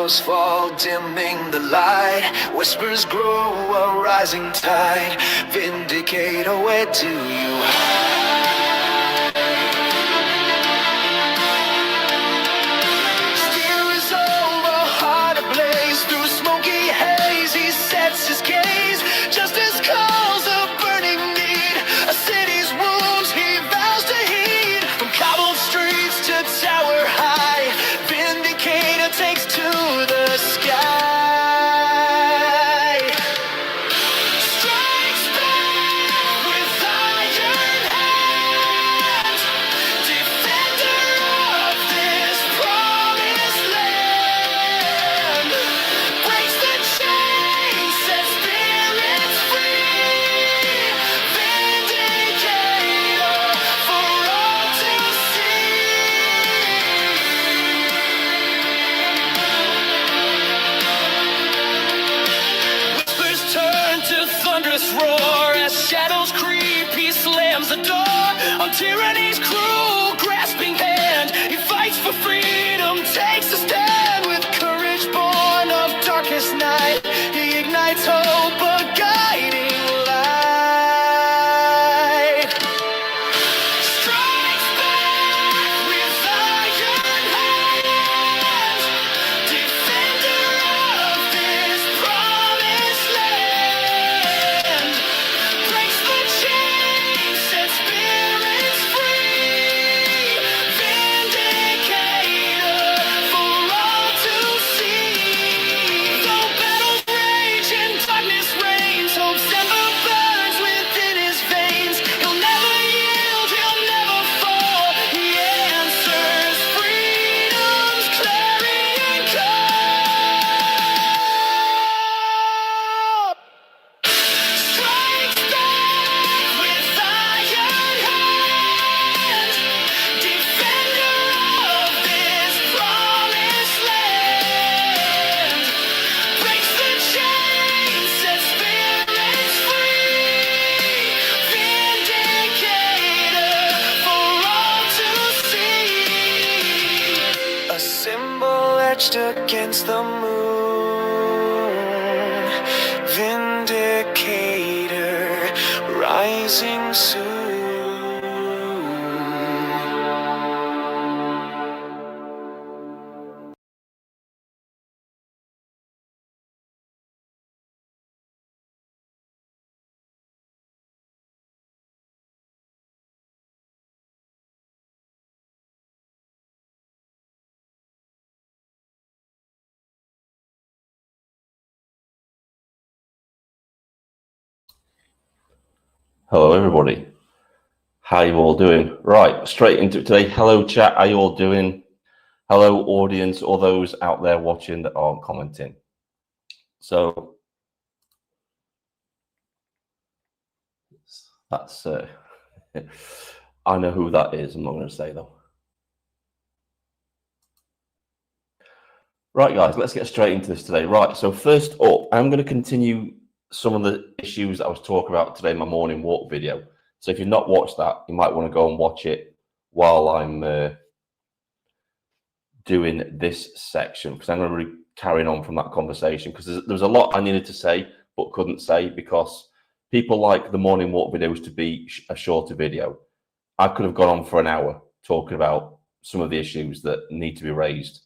shadows fall, dimming the light. Whispers grow, a rising tide. Vindicator, where do you hide? Fear is over, heart ablaze. Through smoky haze, he sets his gaze. Justice calls a burning need. A city's wounds he vows to heed. From cobbled streets to tower high, Vindicator takes to the sky. Strikes back with iron hands, defender of this promised land. Breaks the chains, sets spirits free. Vindicator for all to see. Whispers turn to thunderous roar as shadows creep. He slams the door on tyranny's cruel, grasping hand. He fights for freedom, takes a stand with courage born of darkest night. He ignites hope, a guiding light. Strikes back with iron hands, defender of this promised land. Breaks the chains, sets spirits free. Vindicator for all to see. Though battles rage and darkness reigns, hope's ember burns within his veins. He'll never yield, he'll never fall. He answers freedom's clarion call. Strikes back with iron hands, defender of this promised land. Breaks the chains, sets spirits free. Vindicator for all to see. A symbol etched against the moon. Vindicator rising soon. Hello, everybody. How you all doing? Right, straight into it today. Hello, chat. How you all doing? Hello, audience, or those out there watching that aren't commenting. So that's I know who that is. I'm not going to say though. Right, guys, let's get straight into this today. Right, so first up, I'm going to continue some of the issues that I was talking about today in my morning walk video. So if you've not watched that, you might want to go and watch it while I'm doing this section, because I'm going to be carrying on from that conversation, because there's a lot I needed to say but couldn't say because people like the morning walk videos to be a shorter video. I could have gone on for an hour talking about some of the issues that need to be raised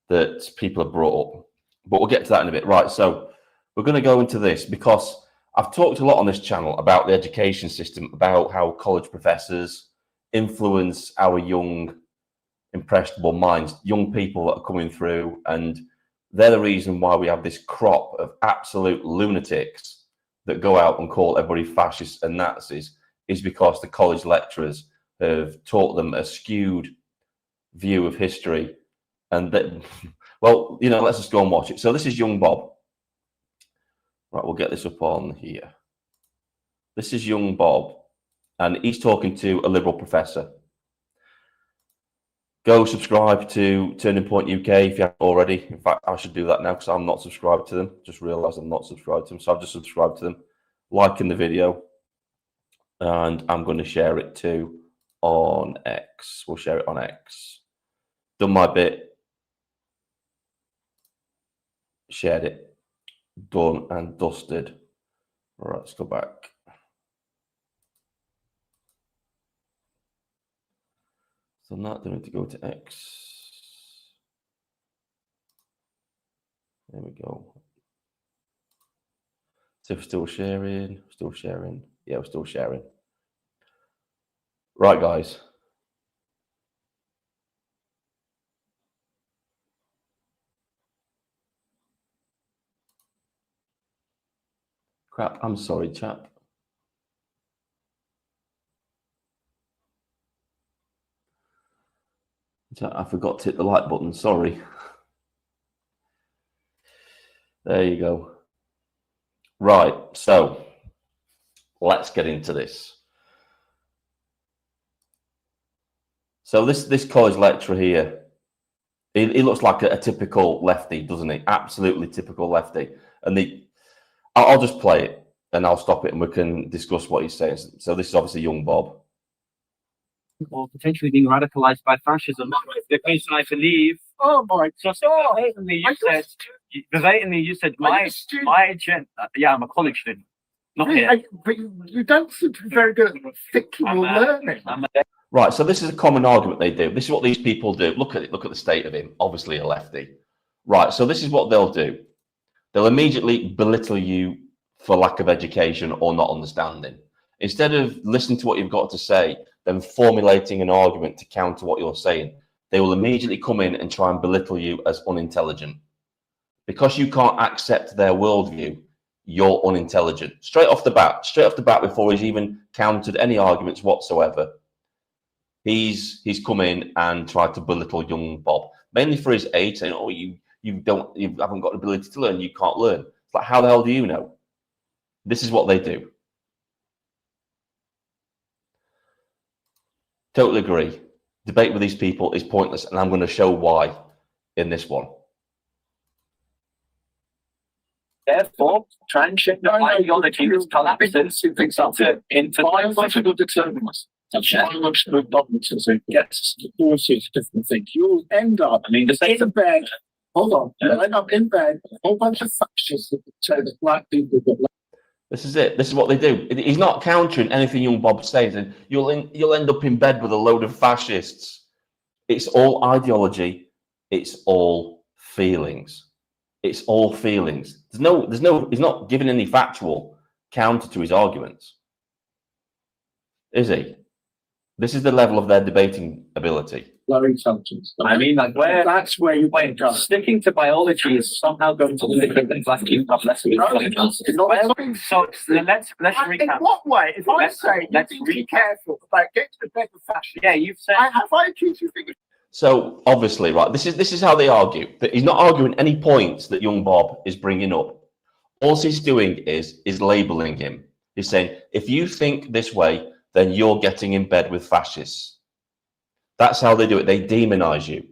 that people have brought up, but we'll get to that in a bit. Right, so we're going to go into this because I've talked a lot on this channel about the education system, about how college professors influence our young, impressionable minds, young people that are coming through, and they're the reason why we have this crop of absolute lunatics that go out and call everybody fascists and Nazis, is because the college lecturers have taught them a skewed view of history. And that, well, you know, let's just go and watch it. So this is young Bob. Right, we'll get this up on here. This is young Bob, and he's talking to a liberal professor. Go subscribe to Turning Point UK if you haven't already. In fact, I should do that now because I'm not subscribed to them. Just realised I'm not subscribed to them, so I've just subscribed to them. Liking the video, and I'm going to share it too on X. We'll share it on X. Done my bit. Shared it. Done and dusted. All right, let's go back. So now I need to go to X. There we go. So we're still sharing. Yeah, we're still sharing. Right, guys. Crap, I'm sorry, chap. I forgot to hit the like button, sorry. There you go. Right, so let's get into this. So this college lecturer here, he looks like a typical lefty, doesn't he? Absolutely typical lefty. And I'll just play it and I'll stop it and we can discuss what he's saying. So this is obviously young Bob. Or potentially being radicalized by fascism. Because I believe, oh my God, verbatimly you said my agenda. Yeah, I'm a college student. Not here. But you don't seem to be very good at thinking or learning. Right, so this is a common argument they do. This is what these people do. Look at it. Look at the state of him. Obviously a lefty. Right, so this is what they'll do. They'll immediately belittle you for lack of education or not understanding. Instead of listening to what you've got to say, then formulating an argument to counter what you're saying, they will immediately come in and try and belittle you as unintelligent. Because you can't accept their worldview, you're unintelligent. Straight off the bat, before he's even countered any arguments whatsoever, he's come in and tried to belittle young Bob, mainly for his age, saying, "Oh, you haven't got the ability to learn, you can't learn." It's like, how the hell do you know? This is what they do. Totally agree. Debate with these people is pointless, and I'm going to show why in this one. Therefore, transgender ideology is collapses into biological determinants. Biological dogmatism gets forces different things. You'll end up in bed. Hold on. You'll end up in bed. A whole bunch of fascists that say that black people get. This is it. This is what they do. He's not countering anything young Bob says, and you'll end up in bed with a load of fascists. It's all ideology. It's all feelings. It's all feelings. He's not giving any factual counter to his arguments, is he? This is the level of their debating ability. Low intelligence. I mean, like that's where you went. Sticking to biology is somehow going to make the black people have less intelligence. So let's recap. In what way? If I say you need to be careful about getting to the bed with fashion, yeah, you've said. Have I accused you of thinking? So obviously, right, this is how they argue. That he's not arguing any points that young Bob is bringing up. All he's doing is labeling him. He's saying, if you think this way, then you're getting in bed with fascists. That's how they do it. They demonize you.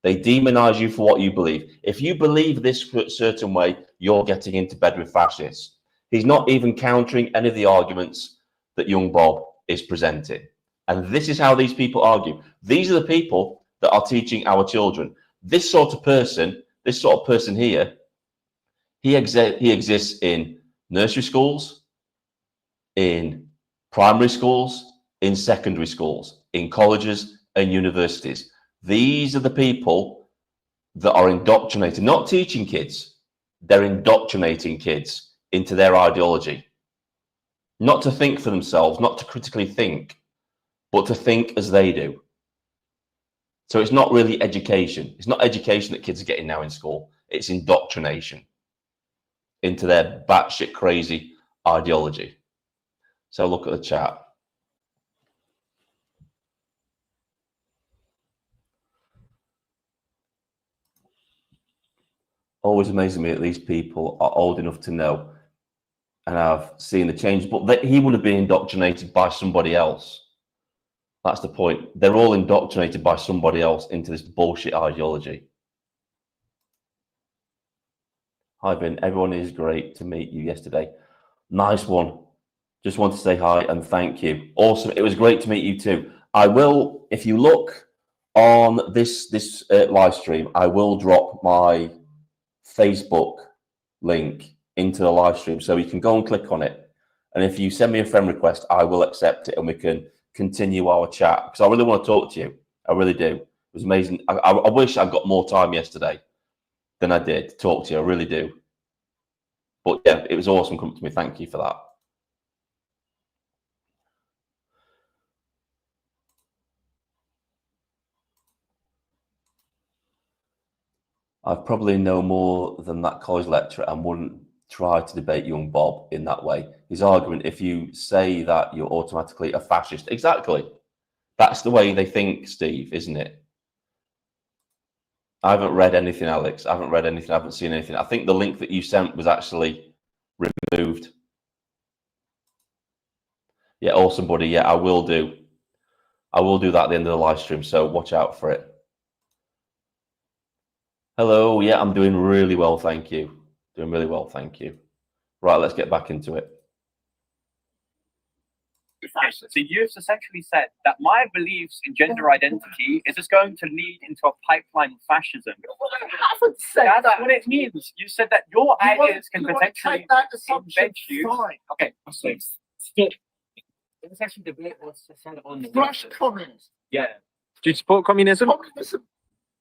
They demonize you for what you believe. If you believe this certain way, you're getting into bed with fascists. He's not even countering any of the arguments that young Bob is presenting. And this is how these people argue. These are the people that are teaching our children. This sort of person here, he exists in nursery schools, in primary schools, in secondary schools, in colleges and universities. These are the people that are indoctrinating, not teaching kids. They're indoctrinating kids into their ideology. Not to think for themselves, not to critically think, but to think as they do. So it's not really education. It's not education that kids are getting now in school. It's indoctrination into their batshit crazy ideology. So look at the chat. Always amazes me that these people are old enough to know and have seen the change, but he would have been indoctrinated by somebody else. That's the point. They're all indoctrinated by somebody else into this bullshit ideology. Hi, Ben. Everyone is great to meet you yesterday. Nice one. Just want to say hi and thank you. Awesome. It was great to meet you too. I will, if you look on this live stream, I will drop my Facebook link into the live stream, so you can go and click on it. And if you send me a friend request, I will accept it, and we can continue our chat, because I really want to talk to you. I really do. It was amazing. I wish I got more time yesterday than I did to talk to you. I really do. But yeah, it was awesome coming to me. Thank you for that. I probably know more than that college lecturer and wouldn't try to debate young Bob in that way. His argument, if you say that, you're automatically a fascist. Exactly. That's the way they think, Steve, isn't it? I haven't read anything, Alex. I haven't read anything. I haven't seen anything. I think the link that you sent was actually removed. Yeah, awesome, buddy. Yeah, I will do. I will do that at the end of the live stream, so watch out for it. Hello. Yeah, I'm doing really well, thank you. Doing really well, thank you. Right, let's get back into it. So you've essentially said that my beliefs in gender identity is just going to lead into a pipeline of fascism. Well, I haven't said That's that. what it means. You said that your ideas can potentially take that assumption. embed you. Fine. Okay, so let's actually debate what's said on the Rush communism. Yeah. Do you support communism? Communism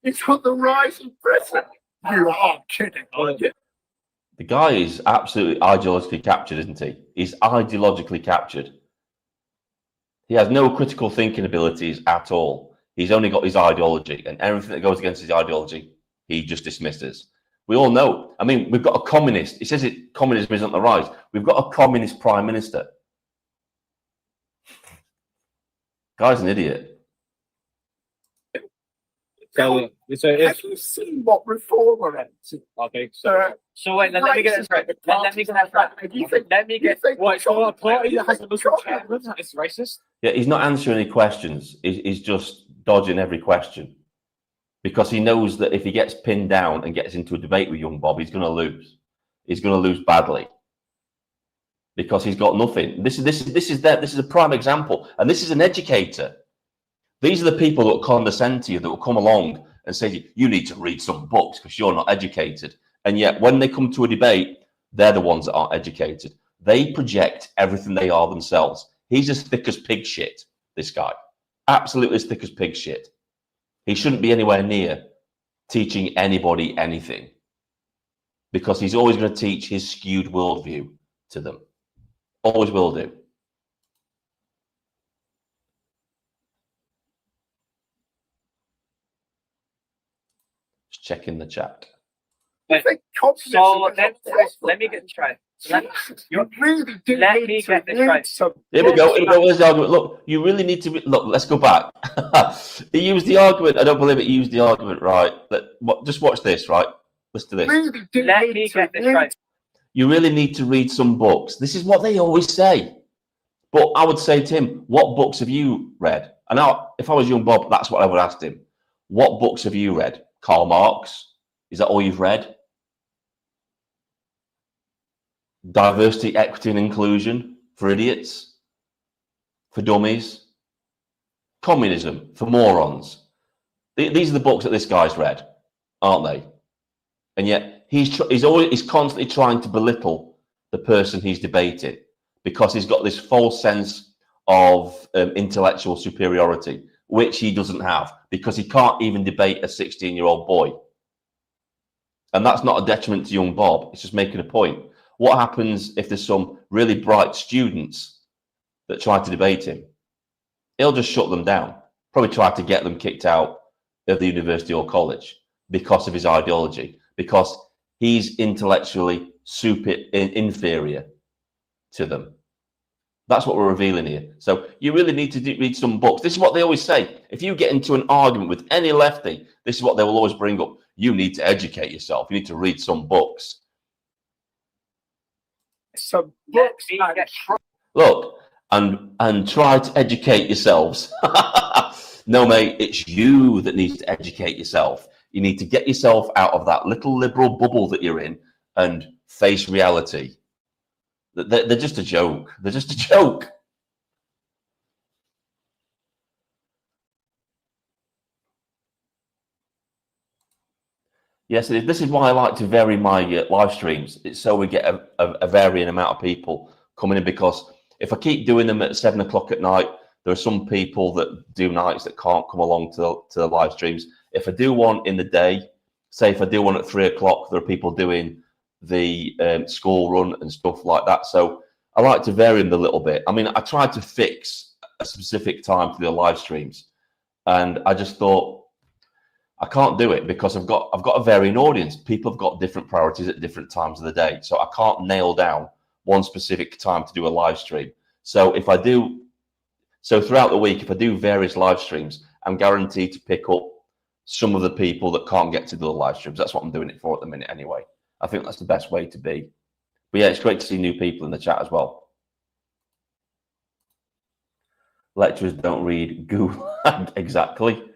is on the rise in Britain. You are kidding. The guy is absolutely ideologically captured, isn't he? He's ideologically captured. He has no critical thinking abilities at all. He's only got his ideology, and everything that goes against his ideology, he just dismisses. We all know. I mean, we've got a communist. He says communism isn't the rise. We've got a communist prime minister. Guy's an idiot. So Have you seen what reformer entered? okay. So Wait, let me get this right. Let me get that right. Let me get what? So a party that has a Muslim chairman is racist? Yeah, he's not answering any questions. He's just dodging every question, because he knows that if he gets pinned down and gets into a debate with young Bob, he's going to lose. He's going to lose badly, because he's got nothing. This is a prime example, and this is an educator. These are the people that condescend to you, that will come along and say, you need to read some books because you're not educated. And yet when they come to a debate, they're the ones that aren't educated. They project everything they are themselves. He's as thick as pig shit, this guy. Absolutely as thick as pig shit. He shouldn't be anywhere near teaching anybody anything, because he's always going to teach his skewed worldview to them. Always will do. Just checking the chat. So let me get this right. You really do Let need me to get this read right. some Here we go. books. Where's the argument? Look, you really need to look. Let's go back. He used the argument. I don't believe it. He used the argument, right? Just watch this, right? Listen to this. Really do Let need me to get this read right. You really need to read some books. This is what they always say. But I would say to him, what books have you read? And now, if I was young Bob, that's what I would ask him. What books have you read? Karl Marx? Is that all you've read? Diversity, Equity and Inclusion for idiots, for dummies, Communism for morons. These are the books that this guy's read, aren't they? And yet he's constantly trying to belittle the person he's debating, because he's got this false sense of intellectual superiority, which he doesn't have, because he can't even debate a 16-year-old boy. And that's not a detriment to young Bob. It's just making a point. What happens if there's some really bright students that try to debate him? He'll just shut them down, probably try to get them kicked out of the university or college because of his ideology, because he's intellectually inferior to them. That's what we're revealing here. So you really need to read some books. This is what they always say. If you get into an argument with any lefty, this is what they will always bring up. You need to educate yourself. You need to read some books. some books. Look, and try to educate yourselves. No, mate, it's you that needs to educate yourself. You need to get yourself out of that little liberal bubble that you're in and face reality. They're just a joke. They're just a joke. Yes, this is why I like to vary my live streams. It's so we get a varying amount of people coming in, because if I keep doing them at 7 o'clock at night, there are some people that do nights that can't come along to the live streams. If I do one in the day, say if I do one at 3 o'clock, there are people doing the school run and stuff like that. So I like to vary them a little bit. I mean, I tried to fix a specific time for the live streams, and I just thought, I can't do it because I've got a varying audience. People have got different priorities at different times of the day. So I can't nail down one specific time to do a live stream. So throughout the week, if I do various live streams, I'm guaranteed to pick up some of the people that can't get to do the live streams. That's what I'm doing it for at the minute anyway. I think that's the best way to be. But yeah, it's great to see new people in the chat as well. Lecturers don't read Gulag. Exactly.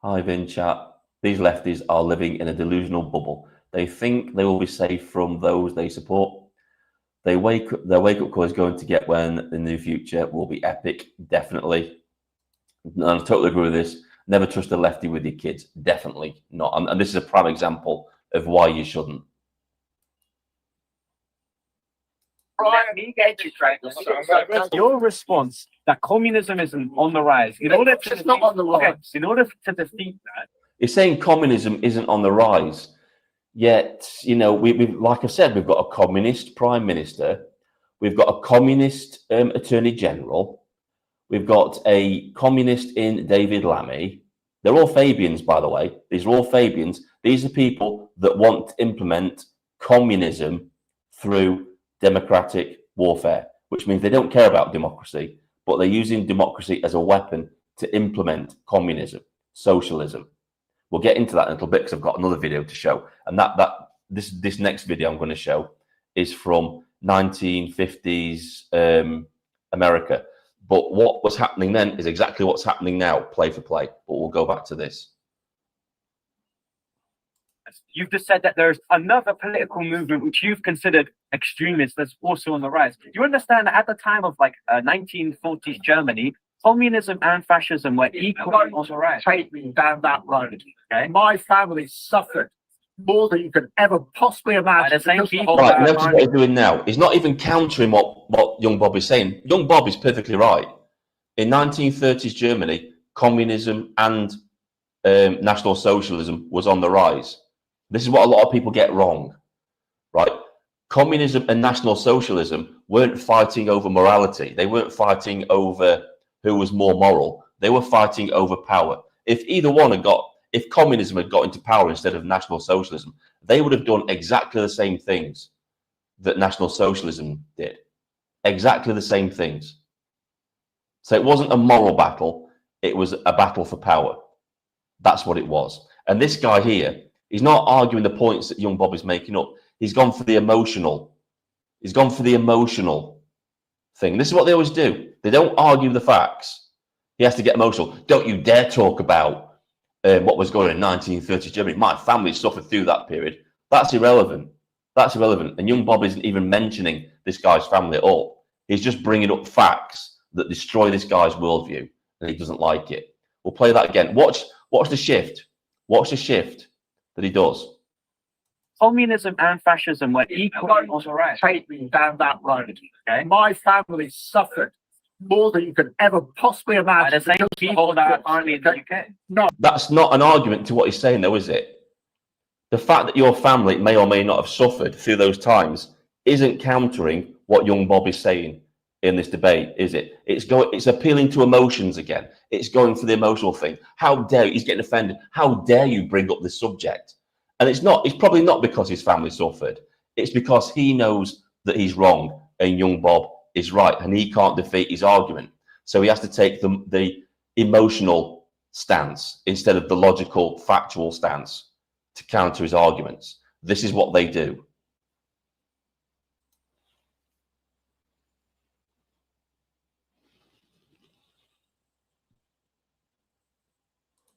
Hi, Vin chat. These lefties are living in a delusional bubble. They think they will be safe from those they support. Their wake-up call is going to get when the new future will be epic. Definitely. And I totally agree with this. Never trust a lefty with your kids. Definitely not. And this is a prime example of why you shouldn't. Your response that communism isn't on the rise. It's not on the rise. In order to defeat that, You're saying communism isn't on the rise, yet we've like I said, we've got a communist prime minister, we've got a communist attorney general, we've got a communist in David Lammy. They're all Fabians, by the way. These are all Fabians. These are people that want to implement communism through democratic warfare, which means they don't care about democracy, but they're using democracy as a weapon to implement communism, socialism. We'll get into that in a little bit because I've got another video to show. And this next video I'm going to show is from 1950s America. But what was happening then is exactly what's happening now, play for play. But we'll go back to this. you've just said that there's another political movement which you've considered extremist that's also on the rise. Do you understand that at the time of 1940s Germany, communism and fascism were equally on the rise? Take me down that road. Okay? My family suffered more than you could ever possibly imagine. The same people right, notice what he's doing now. He's not even countering what young Bob is saying. Young Bob is perfectly right. In 1930s Germany, communism and National Socialism was on the rise. This is what a lot of people get wrong, right? Communism and National Socialism weren't fighting over morality. They weren't fighting over who was more moral. They were fighting over power. If either one had got, if communism had got into power instead of National Socialism, they would have done exactly the same things that National Socialism did. Exactly the same things. So it wasn't a moral battle. It was a battle for power. That's what it was. And this guy here, he's not arguing the points that young Bob is making up. He's gone for the emotional. He's gone for the emotional thing. This is what they always do. They don't argue the facts. He has to get emotional. Don't you dare talk about what was going on in 1930s Germany. My family suffered through that period. That's irrelevant. That's irrelevant. And young Bob isn't even mentioning this guy's family at all. He's just bringing up facts that destroy this guy's worldview, and he doesn't like it. We'll play that again. Watch the shift. Watch the shift that he does. Communism and fascism were equally on the rise. Take me down that road. Okay? My family suffered more than you could ever possibly imagine. The same people that are currently in the UK. No. That's not an argument to what he's saying, though, is it? The fact that your family may or may not have suffered through those times isn't countering what young Bob is saying in this debate, is it? It's appealing to emotions again. It's going for the emotional thing. How dare he's getting offended? How dare you bring up this subject? And it's probably not because his family suffered. It's because he knows that he's wrong and young Bob is right, and he can't defeat his argument. So he has to take the emotional stance instead of the logical, factual stance to counter his arguments. This is what they do.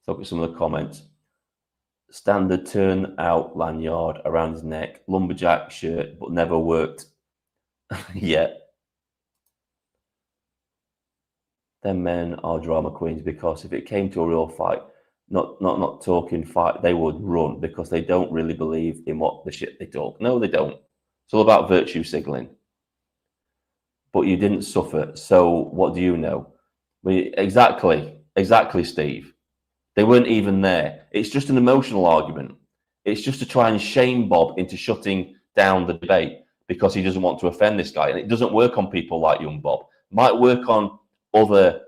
Look at some of the comments. Standard turn-out lanyard around his neck, lumberjack shirt, but never worked yet. Them men are drama queens, because if it came to a real fight, not talking fight, they would run because they don't really believe in what the shit they talk. No, they don't. It's all about virtue signaling. But you didn't suffer, so what do you know? Exactly, Steve. They weren't even there. It's just an emotional argument. It's just to try and shame Bob into shutting down the debate because he doesn't want to offend this guy. And it doesn't work on people like young Bob. It might work on other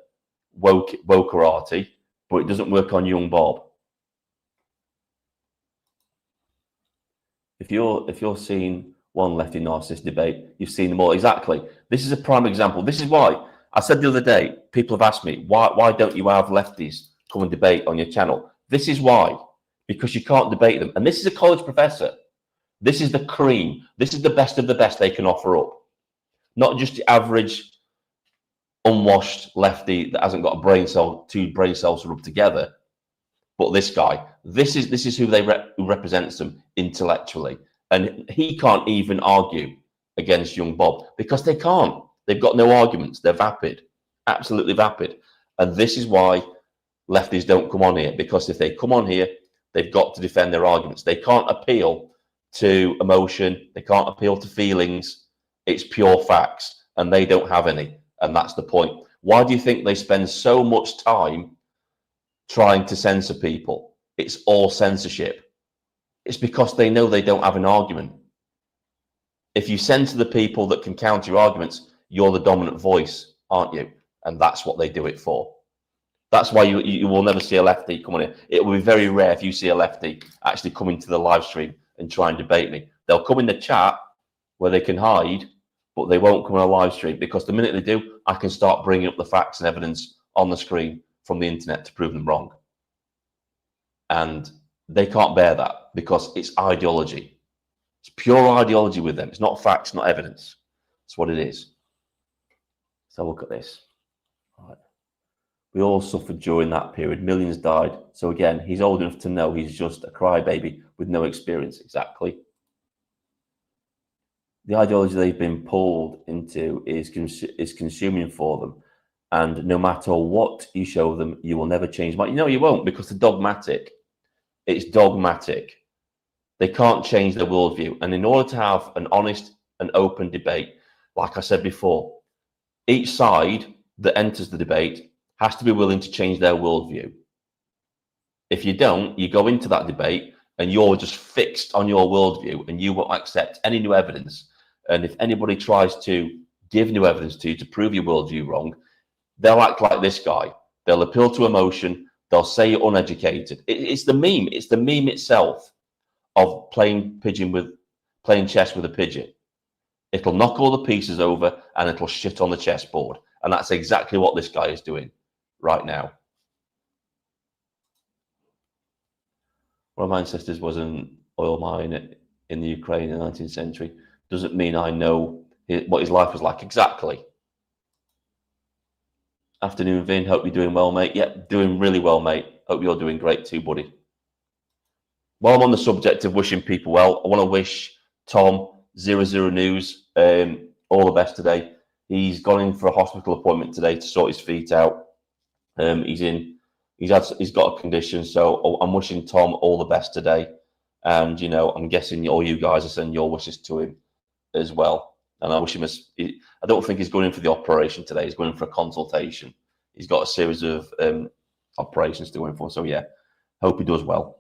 wokerati, but it doesn't work on young Bob. If you're seeing one lefty narcissist debate, you've seen them all. Exactly. This is a prime example. This is why I said the other day, people have asked me, why don't you have lefties come and debate on your channel? This is why. Because you can't debate them. And this is a college professor. This is the cream. This is the best of the best they can offer up. Not just the average unwashed lefty that hasn't got a brain cell, two brain cells to rub together. But this guy, this is who who represents them intellectually. And he can't even argue against young Bob because they can't. They've got no arguments. They're vapid, absolutely vapid. And this is why lefties don't come on here, because if they come on here, they've got to defend their arguments. They can't appeal to emotion. They can't appeal to feelings. It's pure facts, and they don't have any. And that's the point. Why do you think they spend so much time trying to censor people? It's all censorship. It's because they know they don't have an argument. If you censor the people that can counter your arguments, you're the dominant voice, aren't you? And that's what they do it for. That's why you will never see a lefty come on here. It will be very rare if you see a lefty actually come into the live stream and try and debate me. They'll come in the chat where they can hide, but they won't come on a live stream, because the minute they do, I can start bringing up the facts and evidence on the screen from the internet to prove them wrong. And they can't bear that because it's ideology. It's pure ideology with them. It's not facts, not evidence. That's what it is. So look at this. All right. We all suffered during that period. Millions died. So again, he's old enough to know he's just a crybaby with no experience. Exactly. The ideology they've been pulled into is consuming for them. And no matter what you show them, you will never change. You know you won't, because they're dogmatic. It's dogmatic. They can't change their worldview. And in order to have an honest and open debate, like I said before, each side that enters the debate has to be willing to change their worldview. If you don't, you go into that debate and you're just fixed on your worldview and you won't accept any new evidence. And if anybody tries to give new evidence to you to prove your worldview wrong, they'll act like this guy. They'll appeal to emotion. They'll say you're uneducated. It's the meme. It's the meme itself of playing chess with a pigeon. It'll knock all the pieces over and it'll shit on the chessboard. And that's exactly what this guy is doing right now. One of my ancestors was an oil mine in the Ukraine in the 19th century. Doesn't mean I know what his life was like. Exactly. Afternoon, Vin. Hope you're doing well, mate. Yep, doing really well, mate. Hope you're doing great too, buddy. While I'm on the subject of wishing people well, I want to wish Tom, 00 News, all the best today. He's gone in for a hospital appointment today to sort his feet out. He's got a condition, so I'm wishing Tom all the best today. And, you know, I'm guessing all you guys are sending your wishes to him as well. And I wish him I don't think he's going in for the operation today. He's going in for a consultation. He's got a series of operations to go in for. So, yeah, hope he does well.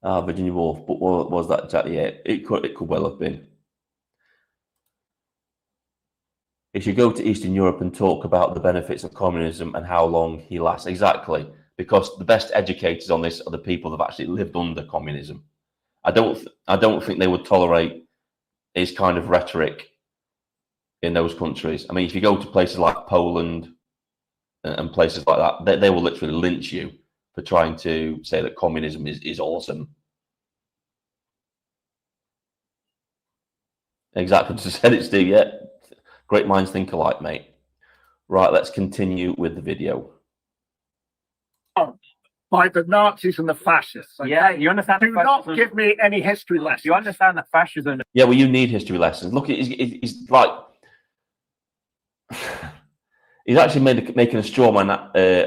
Virginia Woolf, but what was that exactly? Yeah, it could well have been. If you go to Eastern Europe and talk about the benefits of communism and how long he lasts, exactly, because the best educators on this are the people that have actually lived under communism. I don't think they would tolerate his kind of rhetoric in those countries. I mean, if you go to places like Poland and places like that, they will literally lynch you for trying to say that communism is awesome. Exactly, just said it, Steve. Yeah, great minds think alike, mate. Right, let's continue with the video. By the Nazis and the fascists. Okay? Yeah, you understand. Do not give me any history lessons. You understand that fascism. Yeah, well, you need history lessons. Look, it's like He's actually making a straw man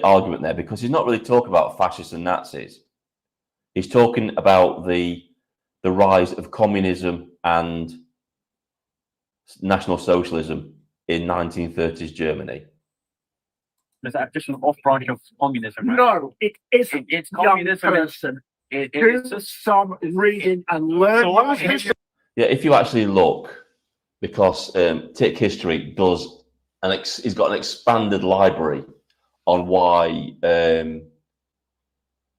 argument there, because he's not really talking about fascists and Nazis. He's talking about the rise of communism and National Socialism in 1930s Germany. Is that just an off branch of communism? Right? No, it isn't. It's Young communism. person. It's Do just some reading and learn. So what history- Yeah, if you actually look, because Tick History does, he's got an expanded library on why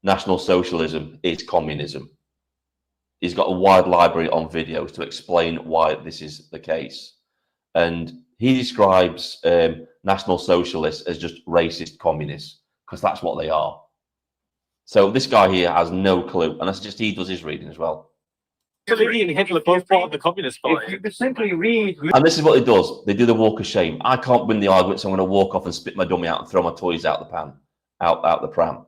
National Socialism is communism. He's got a wide library on videos to explain why this is the case. And he describes National Socialists as just racist communists, because that's what they are. So this guy here has no clue, and that's just he does his reading as well. Mussolini and Hitler both part of the Communist if Party. you could simply read And this is what he does. They do the walk of shame. I can't win the argument, so I'm going to walk off and spit my dummy out and throw my toys out the pan, out the pram.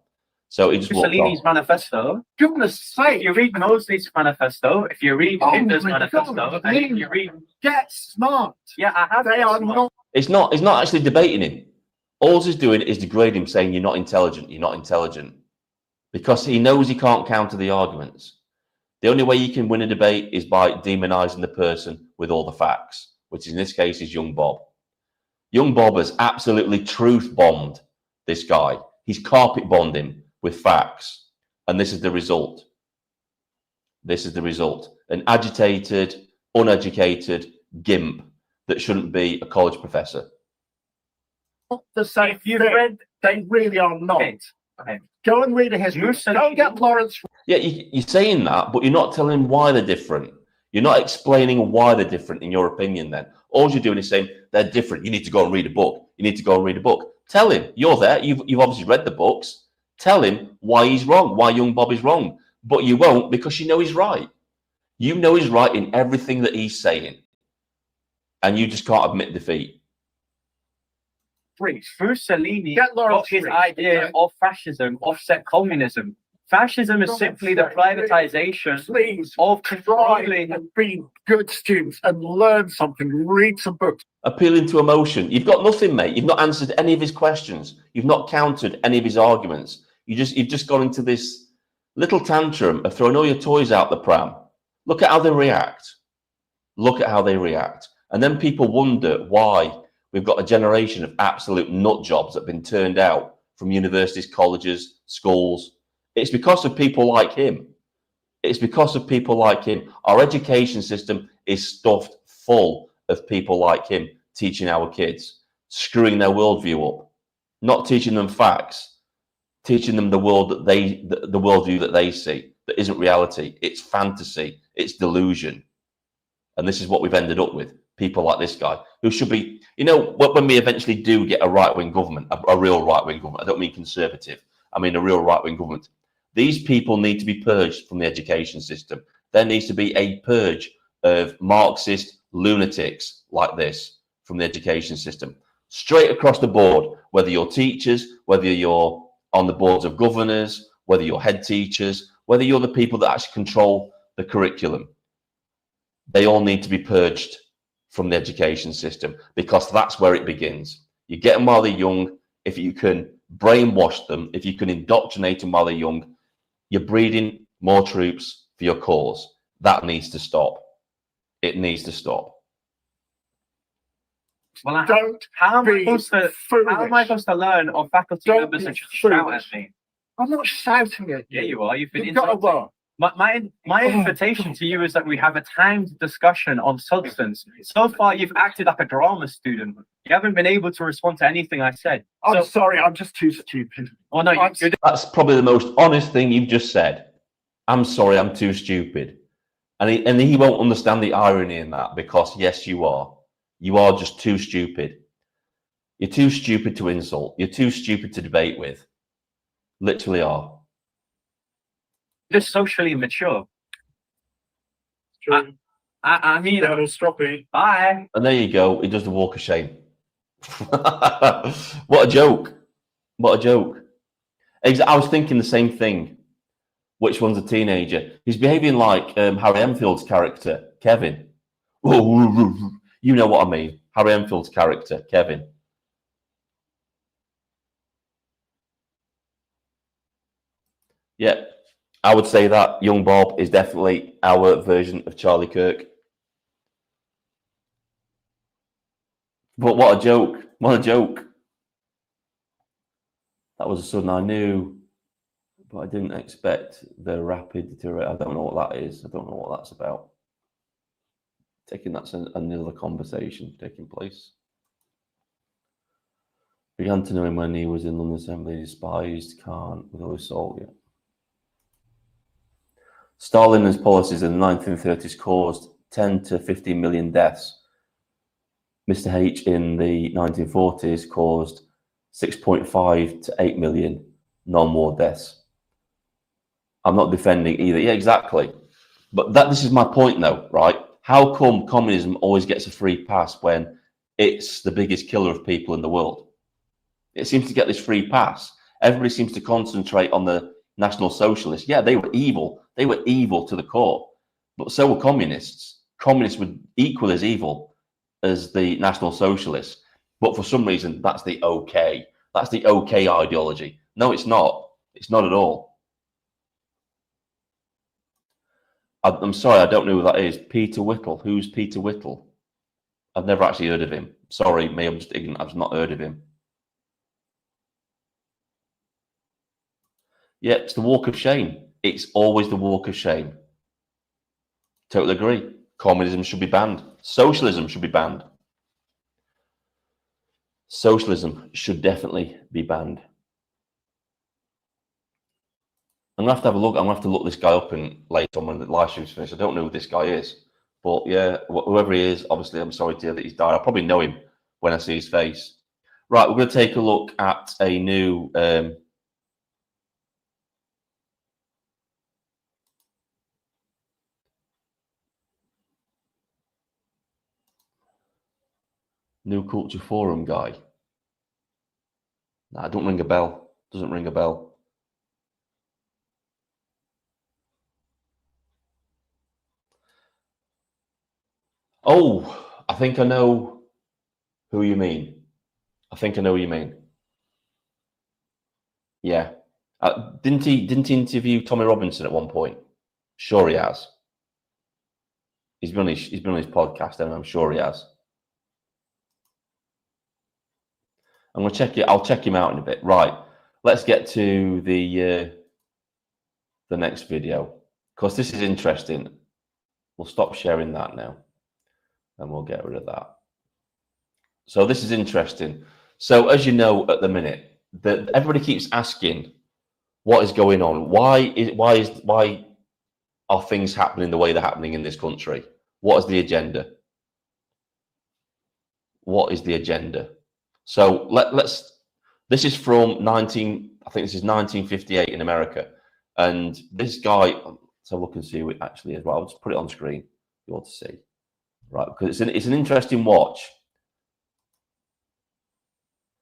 So he just walked Mussolini's off. manifesto, Goodness if sake, you read Mosley's manifesto, if you read Oh Hitler's my manifesto, God, and if you read, get smart. yeah, I have. They are not. He's not actually debating him. All he's doing is degrading him, saying you're not intelligent, you're not intelligent. Because he knows he can't counter the arguments. The only way you can win a debate is by demonizing the person with all the facts, which in this case is young Bob. Young Bob has absolutely truth bombed this guy. He's carpet bombed him with facts. And this is the result. This is the result. An agitated, uneducated gimp that shouldn't be a college professor. Not the same If you've thing. read, They really are not. okay. Go and read a history. Mussolini- Go and get Lawrence. Yeah, you're saying that, but you're not telling why they're different. You're not explaining why they're different, in your opinion, then. All you're doing is saying they're different. You need to go and read a book. You need to go and read a book. Tell him. You're there. You've obviously read the books. Tell him why he's wrong, why young Bob is wrong. But you won't, because you know he's right. You know he's right in everything that he's saying. And you just can't admit defeat. Mussolini Get Lawrence got his Reed. idea of fascism offset communism. Fascism is simply the privatization Please of try controlling. and be good students and learn something. Read some books. Appealing to emotion. You've got nothing, mate. You've not answered any of his questions. You've not countered any of his arguments. You've just gone into this little tantrum of throwing all your toys out the pram. Look at how they react. Look at how they react. And then people wonder why we've got a generation of absolute nut jobs that have been turned out from universities, colleges, schools. It's because of people like him. It's because of people like him. Our education system is stuffed full of people like him teaching our kids, screwing their worldview up, not teaching them facts, teaching them the worldview that they see, that isn't reality. It's fantasy. It's delusion. And this is what we've ended up with. People like this guy, who should be, when we eventually do get a right-wing government, a real right-wing government, I don't mean conservative, I mean a real right-wing government, these people need to be purged from the education system. There needs to be a purge of Marxist lunatics like this from the education system. Straight across the board, whether you're teachers, whether you're on the boards of governors, whether you're head teachers, whether you're the people that actually control the curriculum. They all need to be purged from the education system, because that's where it begins. You get them while they're young. If you can brainwash them, if you can indoctrinate them while they're young, you're breeding more troops for your cause. That needs to stop. It needs to stop. Well, Don't how am I be supposed to learn of faculty Don't members be that just shout at foolish. me? I'm not shouting at you. Yeah, you are. You've been You've got to insulting. work. My invitation to you is that we have a timed discussion on substance. So far, you've acted like a drama student. You haven't been able to respond to anything I said. I'm sorry, I'm just too stupid. Oh no, you're That's probably the most honest thing you've just said. I'm sorry, I'm too stupid. And he won't understand the irony in that, because yes, you are. You are just too stupid. You're too stupid to insult. You're too stupid to debate with. Literally are. just socially mature. I mean, stroppy. bye. And there you go. He does the walk of shame. What a joke. What a joke. I was thinking the same thing. Which one's a teenager? He's behaving like Harry Enfield's character, Kevin. You know what I mean. Harry Enfield's character, Kevin. Yeah, I would say that young Bob is definitely our version of Charlie Kirk. But what a joke. What a joke. That was a sudden I knew, but I didn't expect the rapid deterioration. I don't know what that is. I don't know what that's about. Taking that's another conversation taking place. Began to know him when he was in London Assembly. Despised Khan with all his soul. Yeah. Stalin and his policies in the 1930s caused 10 to 15 million deaths. Mr. H in the 1940s caused 6.5 to 8 million non-war deaths. I'm not defending either. Yeah, exactly. But this is my point though, right? How come communism always gets a free pass when it's the biggest killer of people in the world? It seems to get this free pass. Everybody seems to concentrate on the National Socialists. Yeah, they were evil. They were evil to the core. But so were communists. Communists were equally as evil as the National Socialists. But for some reason, that's the okay. That's the okay ideology. No, it's not. It's not at all. I'm sorry, I don't know who that is. Peter Whittle. Who's Peter Whittle? I've never actually heard of him. Sorry, me, I'm just ignorant. I've not heard of him. Yeah, it's the walk of shame. It's always the walk of shame. Totally agree. Communism should be banned. Socialism should be banned. Socialism should definitely be banned. I'm gonna have to have a look. I'm gonna have to look this guy up and later on when the live stream's finished. I don't know who this guy is, but yeah, whoever he is, obviously, I'm sorry to hear that he's died. I'll probably know him when I see his face. Right, we're gonna take a look at a new. New Culture Forum guy. Nah, don't ring a bell. Doesn't ring a bell. Oh, I think I know who you mean. I think I know who you mean. Yeah. Didn't he interview Tommy Robinson at one point? Sure he has. He's been on his podcast, and I'm sure he has. I'm gonna check it. I'll check him out in a bit. Right. Let's get to the next video, because this is interesting. We'll stop sharing that now, and we'll get rid of that. So this is interesting. So as you know, at the minute, everybody keeps asking, what is going on? Why are things happening the way they're happening in this country? What is the agenda? What is the agenda? So let's. This is from I think this is 1958 in America, and this guy. So look and see who it actually is. Well, I'll just put it on screen. You want to see, right? Because it's an interesting watch.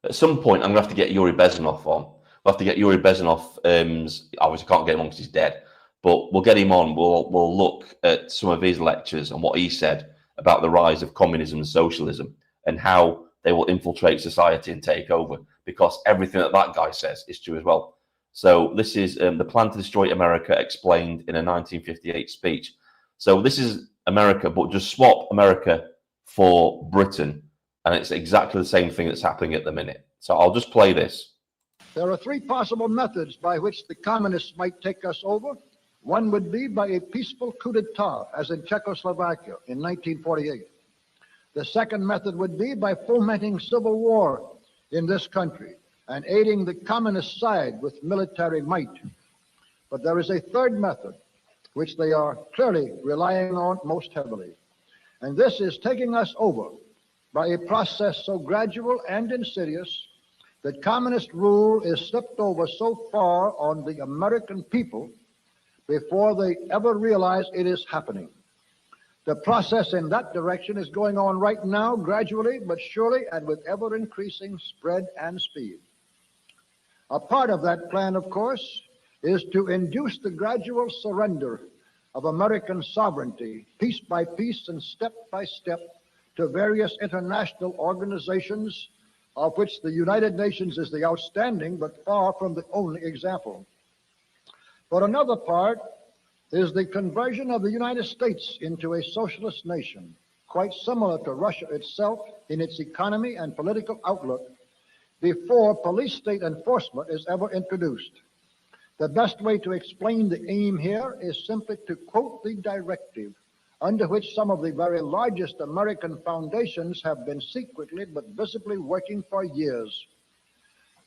At some point, I'm gonna have to get Yuri Bezmenov on. We'll have to get Yuri Bezmenov. Obviously, can't get him on because he's dead. But we'll get him on. We'll look at some of his lectures and what he said about the rise of communism and socialism and how they will infiltrate society and take over, because everything that guy says is true as well. So this is the plan to destroy America explained in a 1958 speech. So this is America, but just swap America for Britain, and it's exactly the same thing that's happening at the minute. So I'll just play this. There are three possible methods by which the communists might take us over. One would be by a peaceful coup d'etat, as in Czechoslovakia in 1948. The second method would be by fomenting civil war in this country and aiding the communist side with military might. But there is a third method, which they are clearly relying on most heavily. And this is taking us over by a process so gradual and insidious that communist rule is slipped over so far on the American people before they ever realize it is happening. The process in that direction is going on right now, gradually but surely, and with ever-increasing spread and speed. A part of that plan, of course, is to induce the gradual surrender of American sovereignty, piece by piece and step by step, to various international organizations, of which the United Nations is the outstanding but far from the only example. But another part is the conversion of the United States into a socialist nation, quite similar to Russia itself in its economy and political outlook, before police state enforcement is ever introduced. The best way to explain the aim here is simply to quote the directive under which some of the very largest American foundations have been secretly but visibly working for years.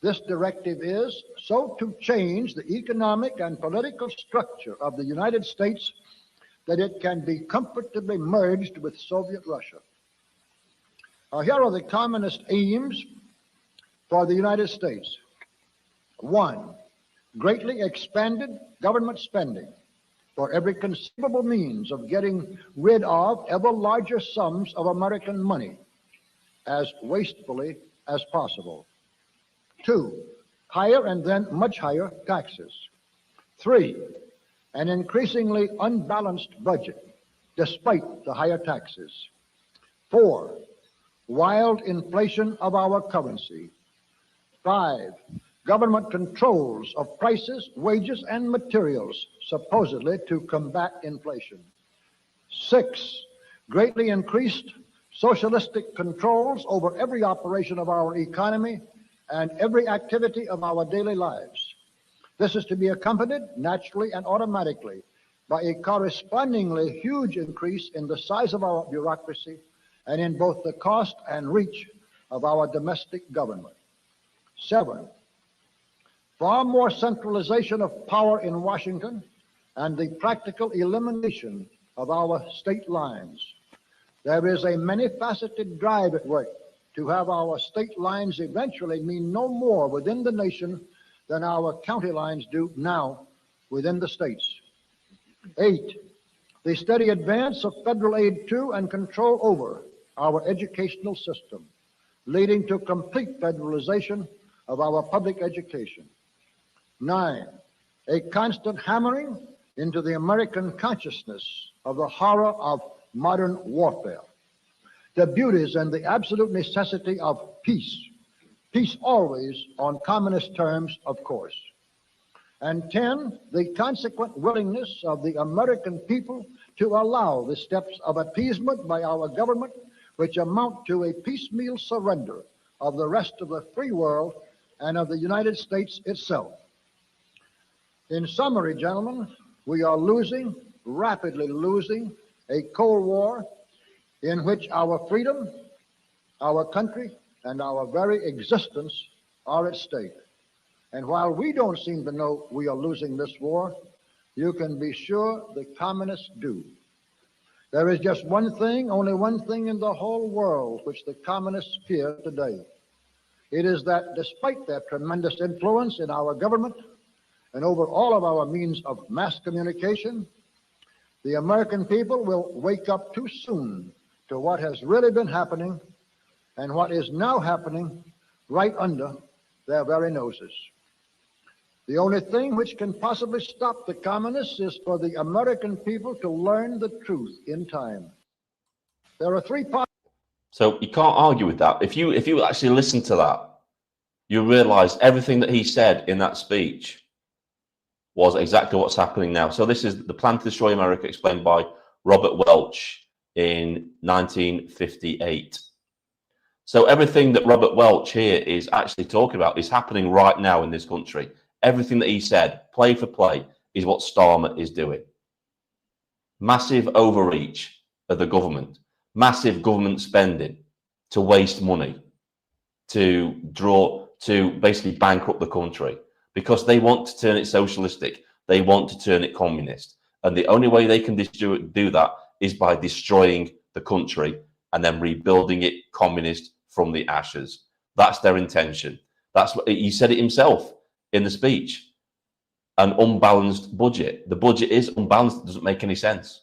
This directive is so to change the economic and political structure of the United States that it can be comfortably merged with Soviet Russia. Now, here are the communist aims for the United States. 1. Greatly expanded government spending for every conceivable means of getting rid of ever larger sums of American money as wastefully as possible. 2. Higher and then much higher taxes. 3. An increasingly unbalanced budget despite the higher taxes. 4. Wild inflation of our currency. 5. Government controls of prices, wages, and materials, supposedly to combat inflation. 6. Greatly increased socialistic controls over every operation of our economy and every activity of our daily lives. This is to be accompanied naturally and automatically by a correspondingly huge increase in the size of our bureaucracy and in both the cost and reach of our domestic government. 7. Far more centralization of power in Washington and the practical elimination of our state lines. There is a many-faceted drive at work to have our state lines eventually mean no more within the nation than our county lines do now within the states. 8. The steady advance of federal aid to and control over our educational system, leading to complete federalization of our public education. 9. A constant hammering into the American consciousness of the horror of modern warfare, the beauties and the absolute necessity of peace. Peace always on communist terms, of course. And 10, the consequent willingness of the American people to allow the steps of appeasement by our government, which amount to a piecemeal surrender of the rest of the free world and of the United States itself. In summary, gentlemen, we are losing, rapidly losing, a Cold War in which our freedom, our country, and our very existence are at stake. And while we don't seem to know we are losing this war, you can be sure the communists do. There is just one thing, only one thing in the whole world which the communists fear today. It is that despite their tremendous influence in our government and over all of our means of mass communication, the American people will wake up too soon to what has really been happening and what is now happening right under their very noses. The only thing which can possibly stop the communists is for the American people to learn the truth in time. There are 3 parts. So you can't argue with that. If you actually listen to that, you realize everything that he said in that speech was exactly what's happening now. So this is The Plan to Destroy America, explained by Robert Welch in 1958. So everything that Robert Welch here is actually talking about is happening right now in this country. Everything that he said, play for play, is what Starmer is doing. Massive overreach of the government, massive government spending to waste money, to basically bankrupt the country, because they want to turn it socialistic. They want to turn it communist. And the only way they can do that is by destroying the country and then rebuilding it communist from the ashes. That's their intention. That's what he said it himself in the speech. An unbalanced budget. The budget is unbalanced. It doesn't make any sense.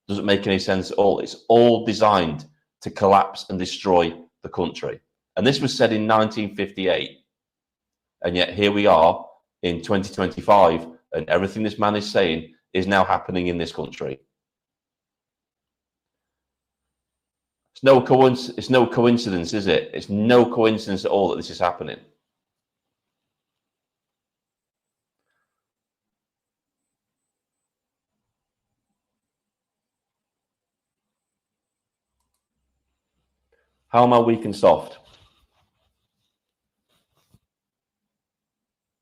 Doesn't make any sense at all. It's all designed to collapse and destroy the country. And this was said in 1958. And yet here we are in 2025, and everything this man is saying is now happening in this country. It's no coincidence, is it? It's no coincidence at all that this is happening. How am I weak and soft?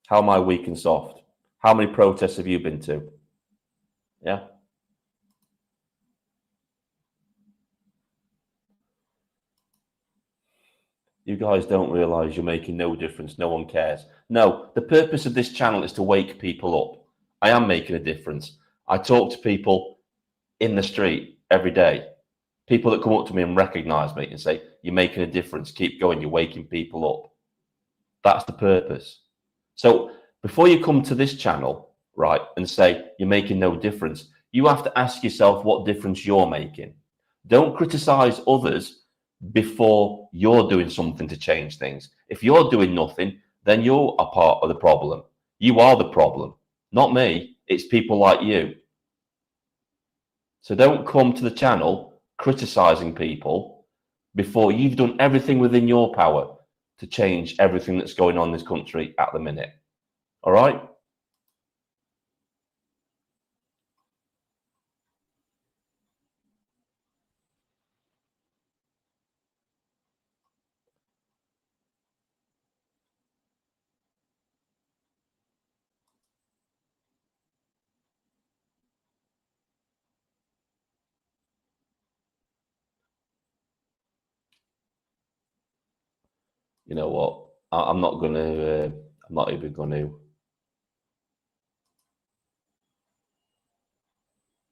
How am I weak and soft? How many protests have you been to? Yeah. You guys don't realize you're making no difference. No one cares. No, the purpose of this channel is to wake people up. I am making a difference. I talk to people in the street every day. People that come up to me and recognize me and say, you're making a difference. Keep going. You're waking people up. That's the purpose. So before you come to this channel, right, and say you're making no difference, you have to ask yourself what difference you're making. Don't criticize others before you're doing something to change things. If you're doing nothing, then you're a part of the problem. You are the problem, not me. It's people like you. So don't come to the channel criticizing people before you've done everything within your power to change everything that's going on in this country at the minute. All right? You know what? I'm not going to, I'm not even going to,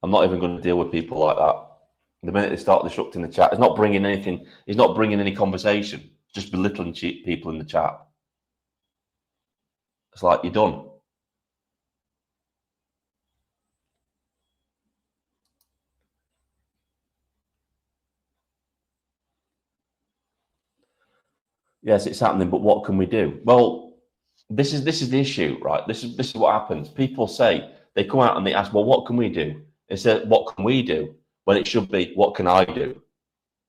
I'm not even going to deal with people like that. The minute they start disrupting the chat, it's not bringing anything, it's not bringing any conversation, just belittling people in the chat. It's like, you're done. Yes, it's happening, but what can we do? Well, this is the issue, right? This is what happens. People say, they come out and they ask, well, what can we do? They say, what can we do? When it should be, what can I do?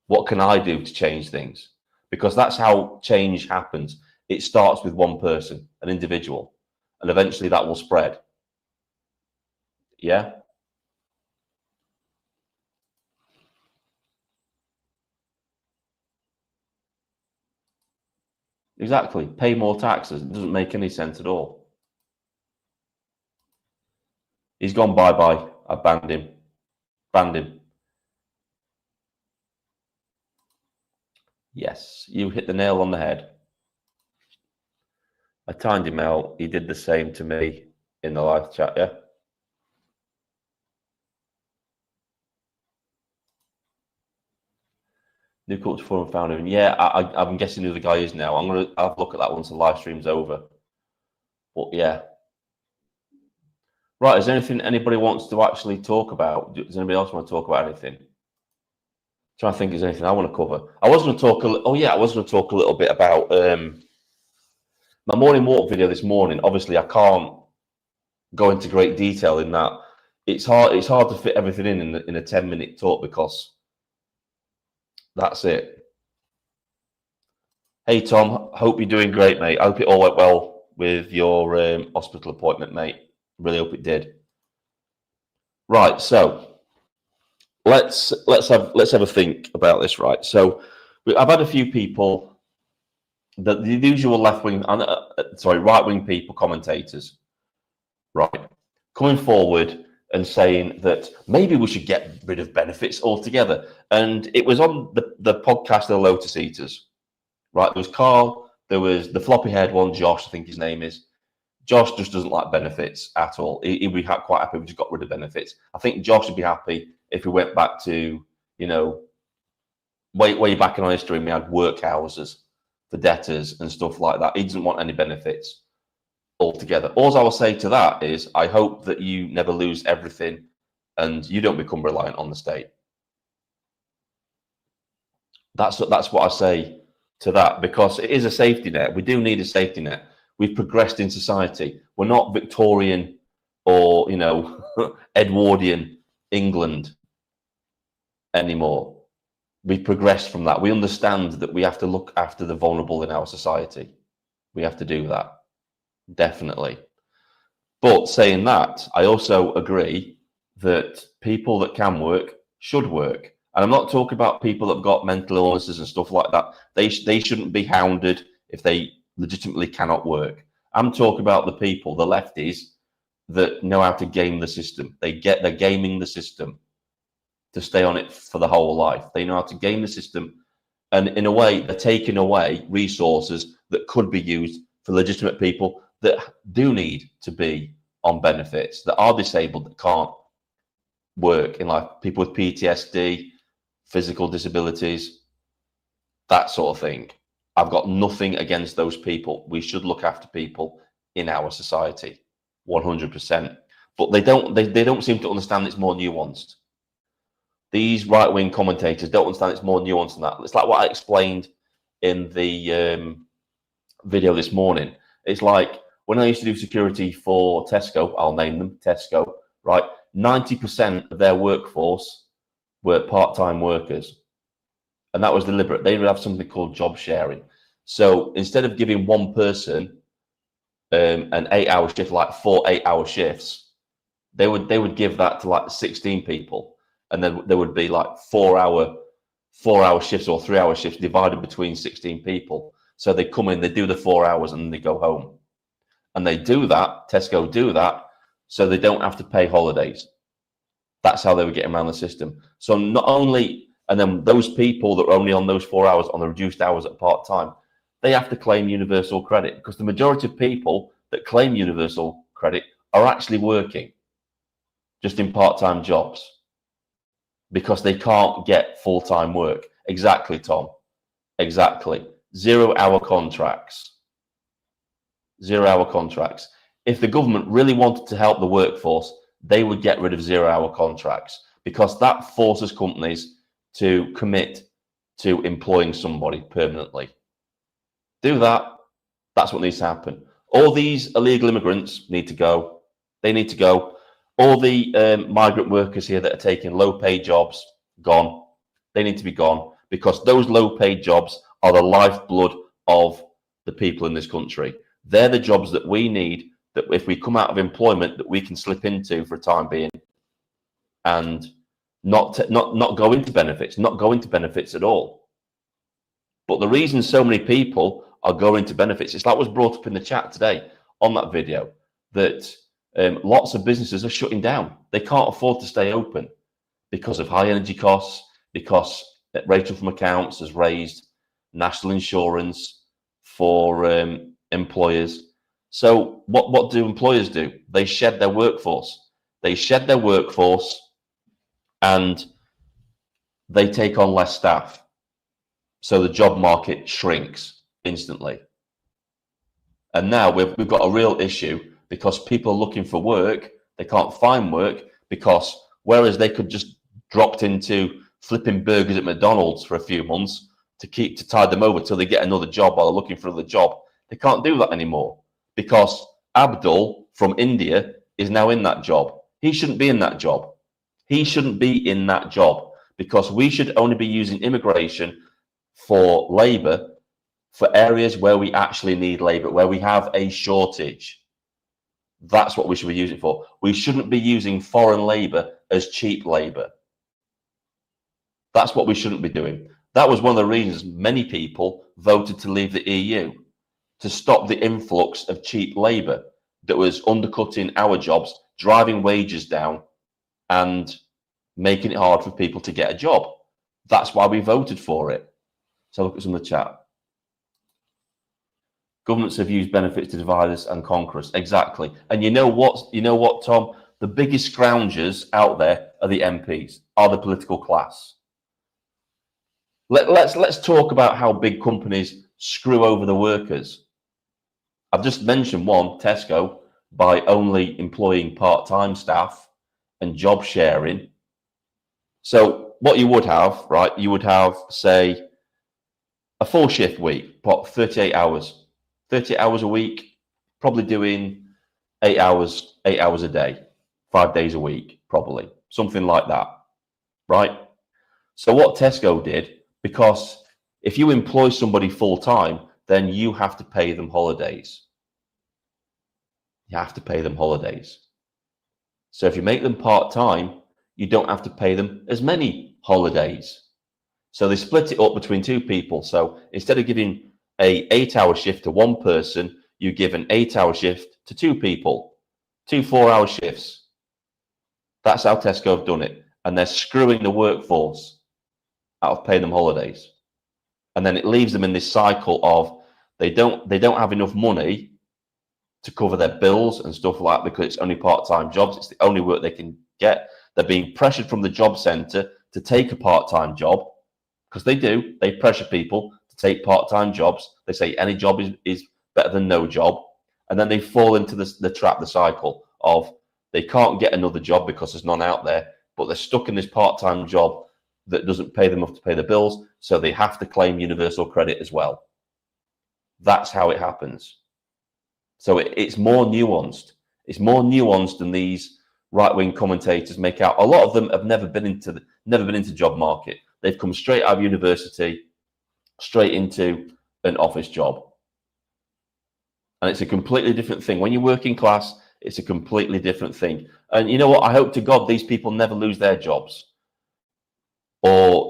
What can I do to change things? Because that's how change happens. It starts with one person, an individual, and eventually that will spread. Yeah? Exactly. Pay more taxes. It doesn't make any sense at all. He's gone bye-bye. I banned him. Banned him. Yes, you hit the nail on the head. I timed him out. He did the same to me in the live chat, yeah? New Culture Forum found him. Yeah, I'm guessing who the guy is now. I'm going to have a look at that once the live stream's over. But yeah. Right, is there anything anybody wants to actually talk about? Does anybody else want to talk about anything? Trying to think, is there anything I want to cover? I was going to talk a little bit about my morning walk video this morning. Obviously, I can't go into great detail in that. It's hard to fit everything in a 10-minute talk because that's it. Hey Tom, hope you're doing great, mate. I hope it all went well with your hospital appointment, mate. Really hope it did. Right, so let's have a think about this, right? So I've had a few people, the usual right-wing people, commentators, right, coming forward and saying that maybe we should get rid of benefits altogether. And it was on the podcast of the Lotus Eaters, right? There was Carl, there was the floppy-haired one, Josh, I think his name is. Josh just doesn't like benefits at all. He'd be quite happy if we just got rid of benefits. I think Josh would be happy if we went back to, you know, way back in our history, we had workhouses for debtors and stuff like that. He doesn't want any benefits altogether. All I will say to that is, I hope that you never lose everything and you don't become reliant on the state. That's what I say to that, because it is a safety net. We do need a safety net. We've progressed in society. We're not Victorian or, you know, Edwardian England anymore. We've progressed from that. We understand that we have to look after the vulnerable in our society. We have to do that, definitely. But saying that, I also agree that people that can work should work. And I'm not talking about people that have got mental illnesses and stuff like that. They shouldn't be hounded if they legitimately cannot work. I'm talking about the people, the lefties, that know how to game the system. They're gaming the system to stay on it for the whole life. They know how to game the system, and in a way, they're taking away resources that could be used for legitimate people that do need to be on benefits, that are disabled, that can't work in life, people with PTSD, physical disabilities, that sort of thing. I've got nothing against those people. We should look after people in our society, 100%. But they don't seem to understand it's more nuanced. These right-wing commentators don't understand it's more nuanced than that. It's like what I explained in the video this morning. It's like when I used to do security for Tesco, I'll name them Tesco, right? 90% of their workforce were part-time workers. And that was deliberate. They would have something called job sharing. So instead of giving one person an 8-hour shift, like 4 8-hour shifts, they would give that to like 16 people. And then there would be like 4-hour shifts or 3-hour shifts divided between 16 people. So they come in, they do the 4 hours, and then they go home. And they do that, Tesco do that, so they don't have to pay holidays. That's how they were getting around the system. So not only, and then those people that are only on those 4 hours, on the reduced hours at part-time, they have to claim universal credit, because the majority of people that claim universal credit are actually working just in part-time jobs because they can't get full-time work. Exactly, Tom. Exactly. 0-hour contracts. 0-hour contracts. If the government really wanted to help the workforce, they would get rid of 0-hour contracts, because that forces companies to commit to employing somebody permanently. Do that. That's what needs to happen. All these illegal immigrants need to go. They need to go. All the migrant workers here that are taking low-paid jobs, gone. They need to be gone, because those low-paid jobs are the lifeblood of the people in this country. They're the jobs that we need, that if we come out of employment, that we can slip into for a time being, and not go into benefits, not go into benefits at all. But the reason so many people are going to benefits, it's like was brought up in the chat today on that video, that lots of businesses are shutting down. They can't afford to stay open because of high energy costs, because Rachel from Accounts has raised national insurance for employers. So what do employers do? They shed their workforce. They shed their workforce and they take on less staff. So the job market shrinks instantly. And now we've got a real issue, because people are looking for work. They can't find work, because whereas they could just dropped into flipping burgers at McDonald's for a few months to tide them over till they get another job while they're looking for another job, they can't do that anymore, because Abdul from India is now in that job. He shouldn't be in that job. He shouldn't be in that job, because we should only be using immigration for labor for areas where we actually need labor, where we have a shortage. That's what we should be using it for. We shouldn't be using foreign labor as cheap labor. That's what we shouldn't be doing. That was one of the reasons many people voted to leave the EU, to stop the influx of cheap labor that was undercutting our jobs, driving wages down, and making it hard for people to get a job. That's why we voted for it. So look at some of the chat. Governments have used benefits to divide us and conquer us. Exactly. And you know what, Tom? The biggest scroungers out there are the MPs, are the political class. Let's talk about how big companies screw over the workers. I've just mentioned one, Tesco, by only employing part-time staff and job sharing. So what you would have, right? You would have, say, a 4-shift week, 38 hours. 38 hours a week, probably doing 8 hours a day, 5 days a week, probably. Something like that, right? So what Tesco did, because if you employ somebody full-time, then you have to pay them holidays. You have to pay them holidays. So if you make them part-time, you don't have to pay them as many holidays. So they split it up between two people. So instead of giving a 8-hour shift to one person, you give an 8-hour shift to two people, 2 4-hour shifts. That's how Tesco have done it. And they're screwing the workforce out of paying them holidays. And then it leaves them in this cycle of they don't have enough money to cover their bills and stuff like that because it's only part-time jobs. It's the only work they can get. They're being pressured from the job centre to take a part-time job because they do. They pressure people to take part-time jobs. They say any job is better than no job. And then they fall into the trap, the cycle of they can't get another job because there's none out there, but they're stuck in this part-time job that doesn't pay them enough to pay the bills, so they have to claim universal credit as well. That's how it happens. So it's more nuanced. It's more nuanced than these right-wing commentators make out. A lot of them have never been into job market. They've come straight out of university, straight into an office job. And it's a completely different thing. When you're working class, it's a completely different thing. And you know what? I hope to God these people never lose their jobs. Or,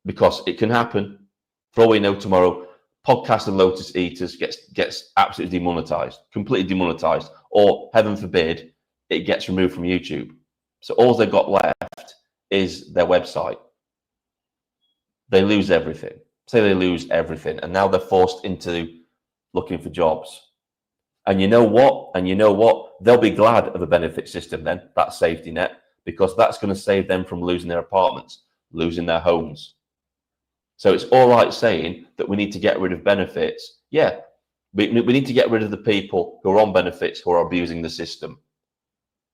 because it can happen. For all we know, tomorrow, Podcast and Lotus Eaters gets absolutely demonetized, completely demonetized, or heaven forbid, it gets removed from YouTube. So all they've got left is their website. They lose everything. Say they lose everything, and now they're forced into looking for jobs. And you know what? They'll be glad of a benefit system then, that safety net, because that's going to save them from losing their apartments, losing their homes. So it's all right saying that we need to get rid of benefits. Yeah, we need to get rid of the people who are on benefits, who are abusing the system.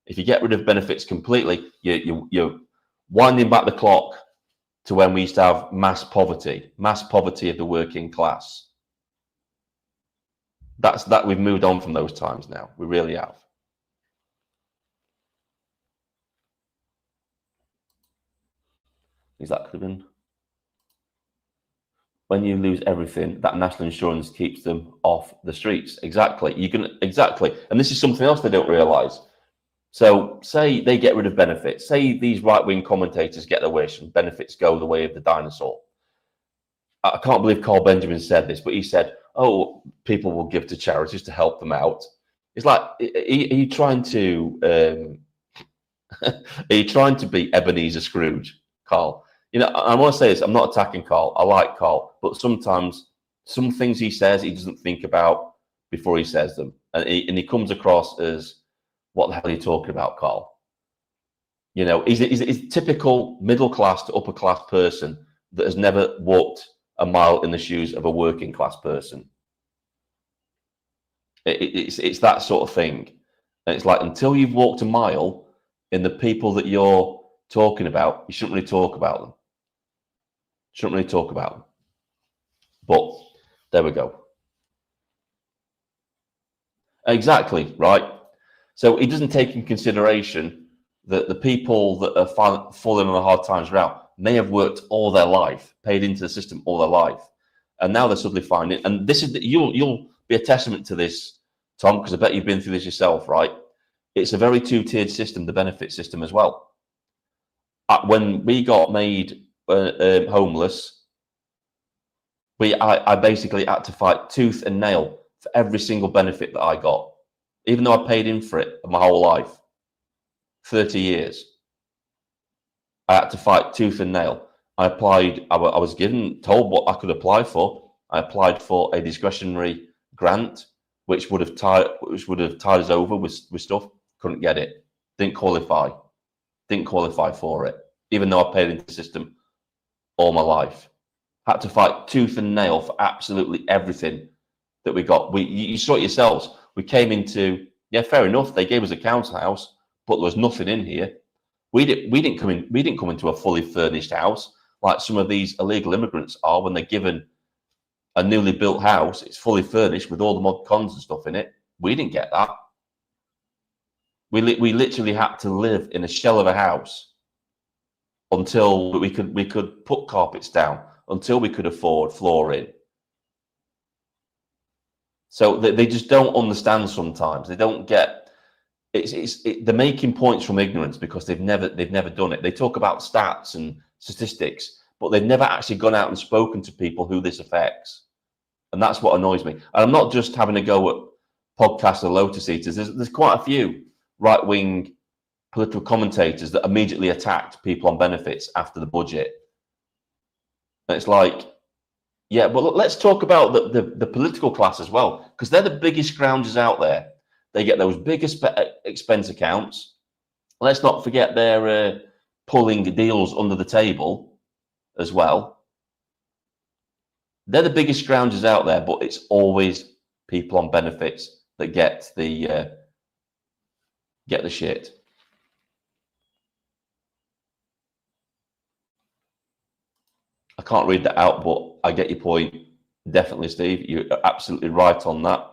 If you get rid of benefits completely, you're winding back the clock to when we used to have mass poverty of the working class. That we've moved on from those times now. We really have. Exactly. When you lose everything, that national insurance keeps them off the streets. Exactly. Exactly. And this is something else they don't realise. So say they get rid of benefits. Say these right-wing commentators get their wish and benefits go the way of the dinosaur. I can't believe Carl Benjamin said this, but he said, oh, people will give to charities to help them out. It's like, are you trying to be Ebenezer Scrooge, Carl? I want to say this, I'm not attacking Carl. I like Carl, but sometimes some things he says, he doesn't think about before he says them. And he comes across as, what the hell are you talking about, Carl? He's a typical middle-class to upper-class person that has never walked a mile in the shoes of a working-class person. It's that sort of thing. And it's like, until you've walked a mile in the people that you're talking about, you shouldn't really talk about them. But there we go. Exactly, right? So he doesn't take in consideration that the people that are falling on the hard times around may have worked all their life, paid into the system all their life, and now they're suddenly finding. And this is you'll be a testament to this, Tom, because I bet you've been through this yourself, right? It's a very two-tiered system, the benefit system as well. When we got made homeless, I basically had to fight tooth and nail for every single benefit that I got, even though I paid in for it my whole life, 30 years. I had to fight tooth and nail. I applied. I was told what I could apply for. I applied for a discretionary grant, which would have tied us over with stuff. Couldn't get it. Didn't qualify for it, even though I paid into the system all my life. Had to fight tooth and nail for absolutely everything that we got. You saw it yourselves. We came into, fair enough, they gave us a council house, but there was nothing in here. We didn't come into a fully furnished house like some of these illegal immigrants are when they're given a newly built house. It's fully furnished with all the mod cons and stuff in it. We didn't get that. We literally had to live in a shell of a house until we could put carpets down, until we could afford flooring. So they just don't understand sometimes. They don't get. They're making points from ignorance because they've never done it. They talk about stats and statistics, but they've never actually gone out and spoken to people who this affects. And that's what annoys me. And I'm not just having a go at podcasts and Lotus Eaters. There's quite a few right-wing political commentators that immediately attacked people on benefits after the budget. And it's like, yeah, but let's talk about the political class as well, because they're the biggest scroungers out there. They get those big expense accounts. Let's not forget they're pulling deals under the table as well. They're the biggest scroungers out there, but it's always people on benefits that get the shit. I can't read that out, but I get your point. Definitely, Steve. You're absolutely right on that.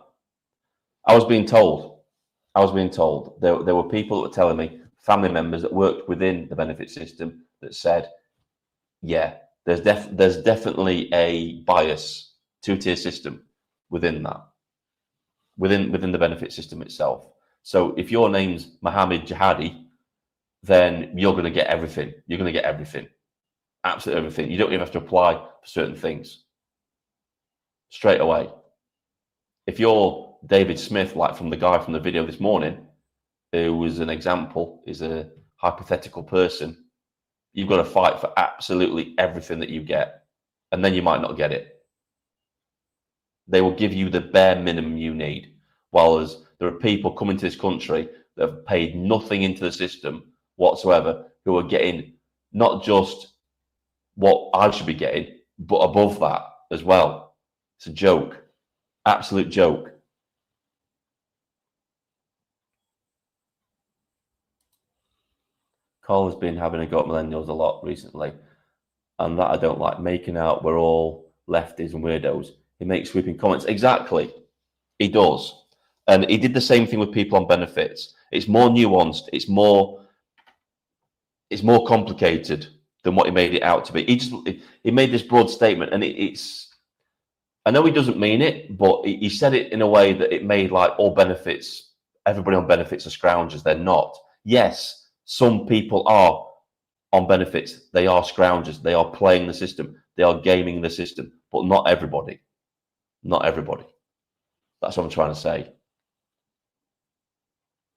I was being told there were people that were telling me, family members that worked within the benefit system, that said, yeah, there's definitely a bias, two-tier system within that, within the benefit system itself. So if your name's Mohammed Jihadi, then you're going to get everything. You're going to get everything. Absolutely everything. You don't even have to apply for certain things straight away. If you're David Smith, like from the guy from the video this morning, who was an example, is a hypothetical person, you've got to fight for absolutely everything that you get, and then you might not get it. They will give you the bare minimum you need, while there are people coming to this country that have paid nothing into the system whatsoever, who are getting not just what I should be getting, but above that as well. It's a joke, absolute joke. Carl has been having a go at millennials a lot recently, and that I don't like, making out we're all lefties and weirdos. He makes sweeping comments. Exactly, he does. And he did the same thing with people on benefits. It's more nuanced, it's more complicated than what he made it out to be. He made this broad statement, and it's, I know he doesn't mean it, but he said it in a way that it made like all benefits, everybody on benefits are scroungers. They're not. Yes, some people are on benefits. They are scroungers. They are playing the system. They are gaming the system, but not everybody. Not everybody. That's what I'm trying to say.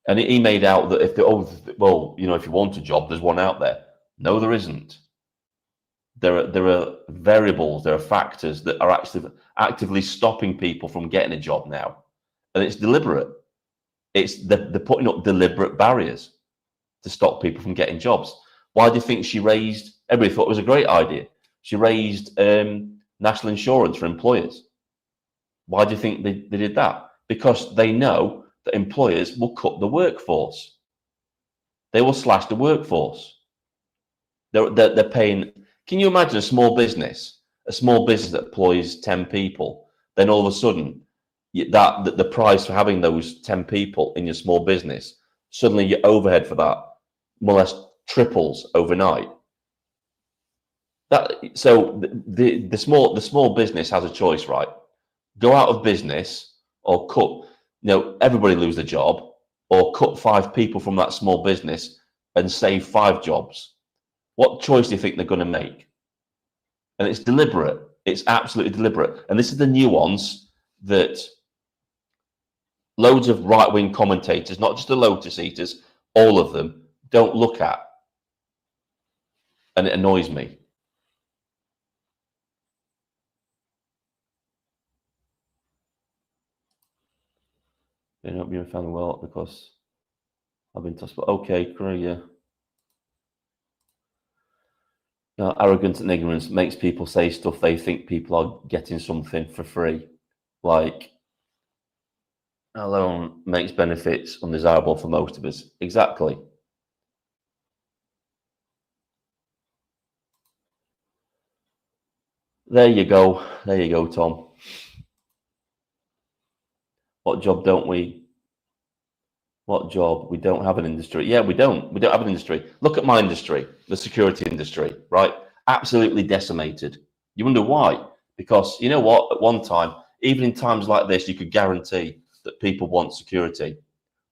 And he made out that if if you want a job, there's one out there. No, there isn't. There are variables, there are factors that are actually actively stopping people from getting a job now, and it's deliberate. They're putting up deliberate barriers to stop people from getting jobs. Why do you think she raised? Everybody thought it was a great idea. She raised national insurance for employers. Why do you think they did that? Because they know that employers will cut the workforce. They will slash the workforce. They're paying. Can you imagine a small business that employs 10 people? Then all of a sudden, the price for having those 10 people in your small business, suddenly your overhead for that more or less triples overnight. So the small business has a choice, right? Go out of business or cut. Everybody lose their job, or cut 5 people from that small business and save 5 jobs. What choice do you think they're going to make? And it's deliberate. It's absolutely deliberate. And this is the nuance that loads of right-wing commentators, not just the Lotus Eaters, all of them, don't look at. And it annoys me. They don't be found well because I've been tossed. But okay, yeah. Arrogance and ignorance makes people say stuff they think people are getting something for free. Like, alone makes benefits undesirable for most of us. Exactly. There you go. There you go, Tom. What job don't we? What job? We don't have an industry. Yeah, we don't. We don't have an industry. Look at my industry, the security industry, right? Absolutely decimated. You wonder why? Because you know what? At one time, even in times like this, you could guarantee that people want security.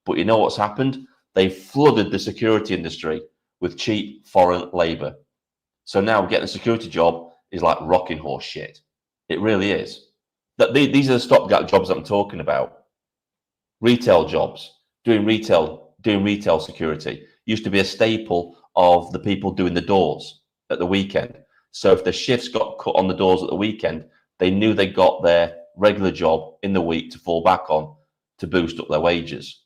But you know what's happened? They flooded the security industry with cheap foreign labor. So now getting a security job is like rocking horse shit. It really is. These are the stopgap jobs I'm talking about. Retail jobs, doing retail security used to be a staple of the people doing the doors at the weekend. So if the shifts got cut on the doors at the weekend, they knew they got their regular job in the week to fall back on to boost up their wages.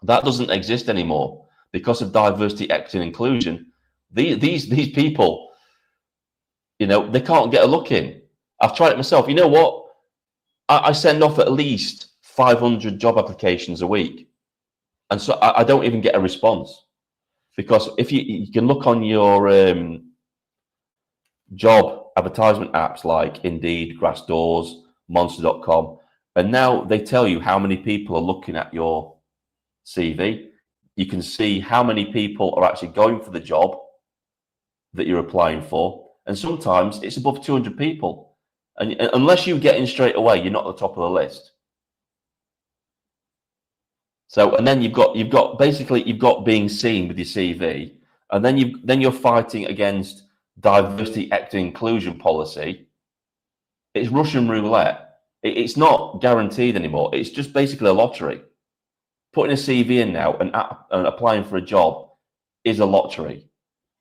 That doesn't exist anymore because of diversity, equity, and inclusion. These people, you know, they can't get a look in. I've tried it myself. You know what? I send off at least 500 job applications a week, and so I don't even get a response, because if you can look on your job advertisement apps like Indeed, Glassdoors, Monster.com, and now they tell you how many people are looking at your CV. You can see how many people are actually going for the job that you're applying for, and sometimes it's above 200 people. And unless you get in straight away, you're not at the top of the list. So, and then you've got being seen with your CV, and then you're fighting against diversity, equity, inclusion policy. It's Russian roulette. It's not guaranteed anymore. It's just basically a lottery. Putting a CV in now and applying for a job is a lottery,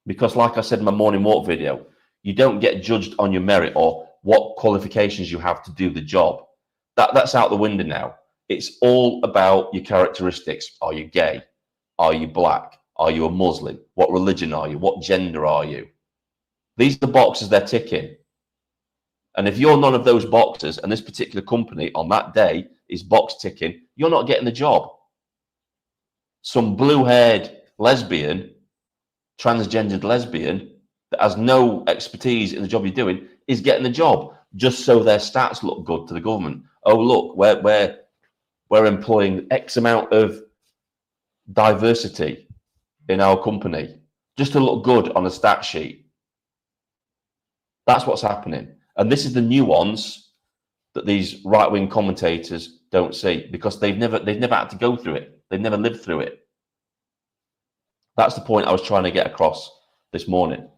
because, like I said in my morning walk video, you don't get judged on your merit or what qualifications you have to do the job. That's out the window now. It's all about your characteristics. Are you gay? Are you black? Are you a Muslim? What religion are you? What gender are you? These are the boxes they're ticking. And if you're none of those boxes, and this particular company on that day is box ticking, you're not getting the job. Some blue-haired lesbian, transgendered lesbian, that has no expertise in the job you're doing is getting the job just so their stats look good to the government. Oh, look, we're employing X amount of diversity in our company just to look good on a stat sheet. That's what's happening. And this is the nuance that these right-wing commentators don't see, because they've never had to go through it. They've never lived through it. That's the point I was trying to get across this morning.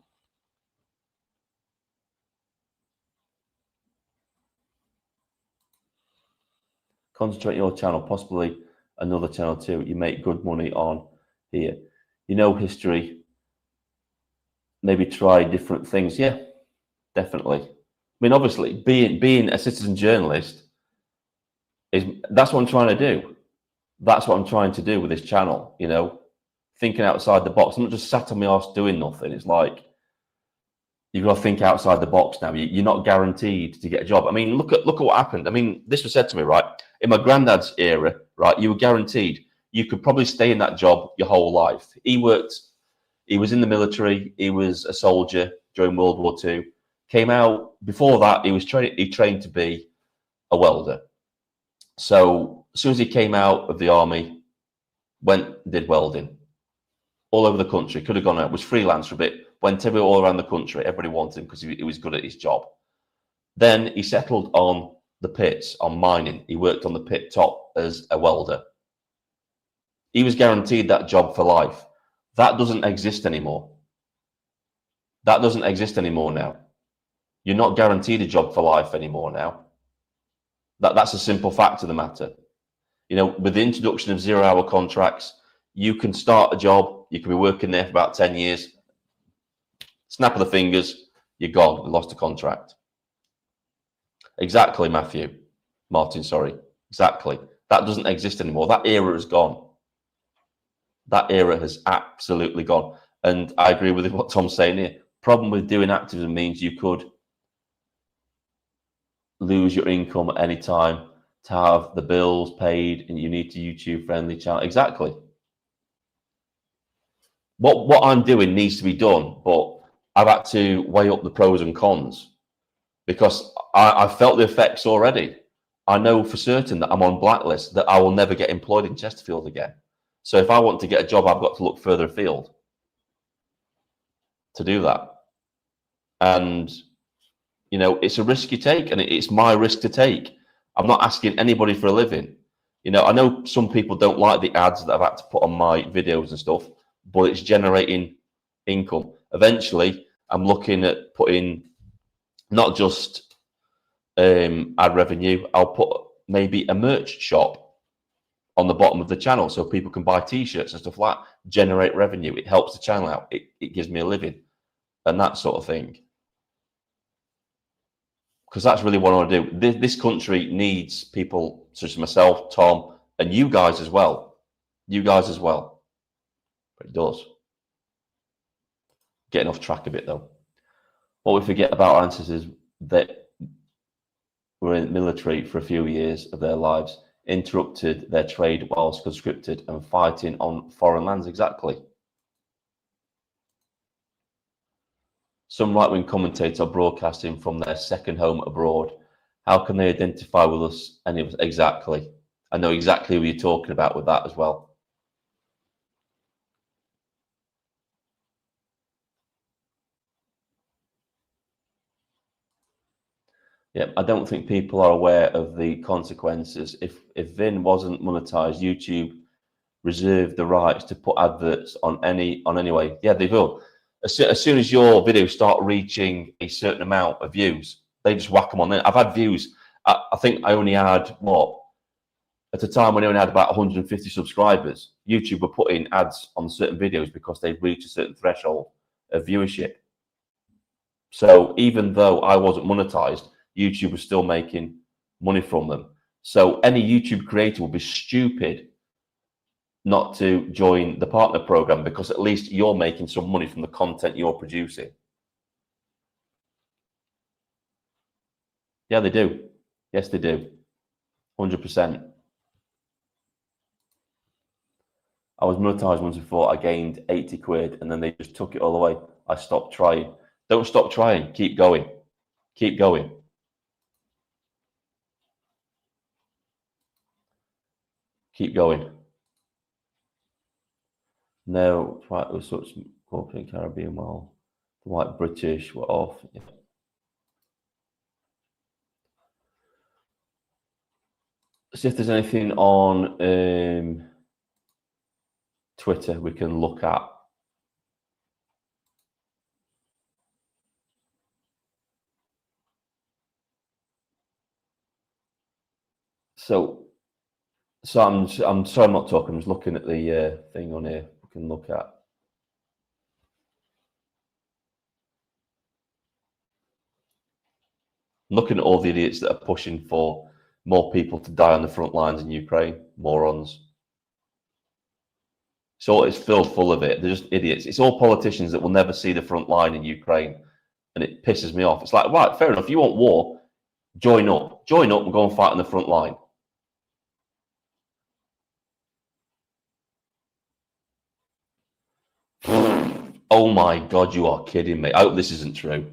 Concentrate your channel, possibly another channel too. You make good money on here. You know history. Maybe try different things. Yeah, definitely. I mean, obviously, being a citizen journalist that's what I'm trying to do. That's what I'm trying to do with this channel. You know, thinking outside the box. I'm not just sat on my arse doing nothing. It's like, you've got to think outside the box now. You're not guaranteed to get a job. I mean, look at what happened. I mean, this was said to me, right? In my granddad's era, right, you were guaranteed you could probably stay in that job your whole life. He was in the military. He was a soldier during World War II. Came out, before that, he trained to be a welder. So as soon as he came out of the army, did welding all over the country. Could have gone out, was freelance for a bit. Went everywhere all around the country. Everybody wanted him because he was good at his job. Then he settled on the pits, on mining. He worked on the pit top as a welder. He was guaranteed that job for life. That doesn't exist anymore. That doesn't exist anymore now. You're not guaranteed a job for life anymore now. That's a simple fact of the matter. You know, with the introduction of 0-hour contracts, you can start a job, you can be working there for about 10 years. Snap of the fingers, you're gone. You lost a contract. Exactly, Martin, sorry. Exactly. That doesn't exist anymore. That era is gone. That era has absolutely gone. And I agree with what Tom's saying here. Problem with doing activism means you could lose your income at any time to have the bills paid, and you need to YouTube-friendly channel. Exactly. What I'm doing needs to be done, but I've had to weigh up the pros and cons, because I've felt the effects already. I know for certain that I'm on blacklist, that I will never get employed in Chesterfield again. So if I want to get a job, I've got to look further afield to do that. And, you know, it's a risk you take, and it's my risk to take. I'm not asking anybody for a living. You know, I know some people don't like the ads that I've had to put on my videos and stuff, but it's generating income. Eventually, I'm looking at putting not just ad revenue. I'll put maybe a merch shop on the bottom of the channel so people can buy t-shirts and stuff like that, generate revenue. It helps the channel out. It gives me a living and that sort of thing. Because that's really what I want to do. This country needs people such as myself, Tom, and you guys as well. You guys as well. But it does. Getting off track a bit though. What we forget about our ancestors is that were in the military for a few years of their lives, interrupted their trade whilst conscripted and fighting on foreign lands. Exactly. Some right-wing commentators are broadcasting from their second home abroad. How can they identify with us? Exactly. I know exactly who you're talking about with that as well. Yeah, I don't think people are aware of the consequences. If Vin wasn't monetized, YouTube reserved the rights to put adverts on anyway. Yeah, they will. As soon as your videos start reaching a certain amount of views, they just whack them on there. I've had views. I think I only had at the time when I only had about 150 subscribers. YouTube were putting ads on certain videos because they reached a certain threshold of viewership. So even though I wasn't monetized, YouTube was still making money from them. So any YouTube creator would be stupid not to join the partner program, because at least you're making some money from the content you're producing. Yeah, they do. Yes, they do. 100%. I was monetized once before. I gained 80 quid and then they just took it all away. I stopped trying. Don't stop trying. Keep going. Keep going. Keep going. No, it was such corporate Caribbean while the white British were off. Yeah. See if there's anything on Twitter we can look at. So I'm sorry I'm not talking. I'm just looking at the thing on here we can look at. Looking at all the idiots that are pushing for more people to die on the front lines in Ukraine. Morons. So it's filled full of it. They're just idiots. It's all politicians that will never see the front line in Ukraine. And it pisses me off. It's like, right, fair enough. You want war? Join up. Join up and go and fight on the front line. Oh my God, you are kidding me. I hope this isn't true.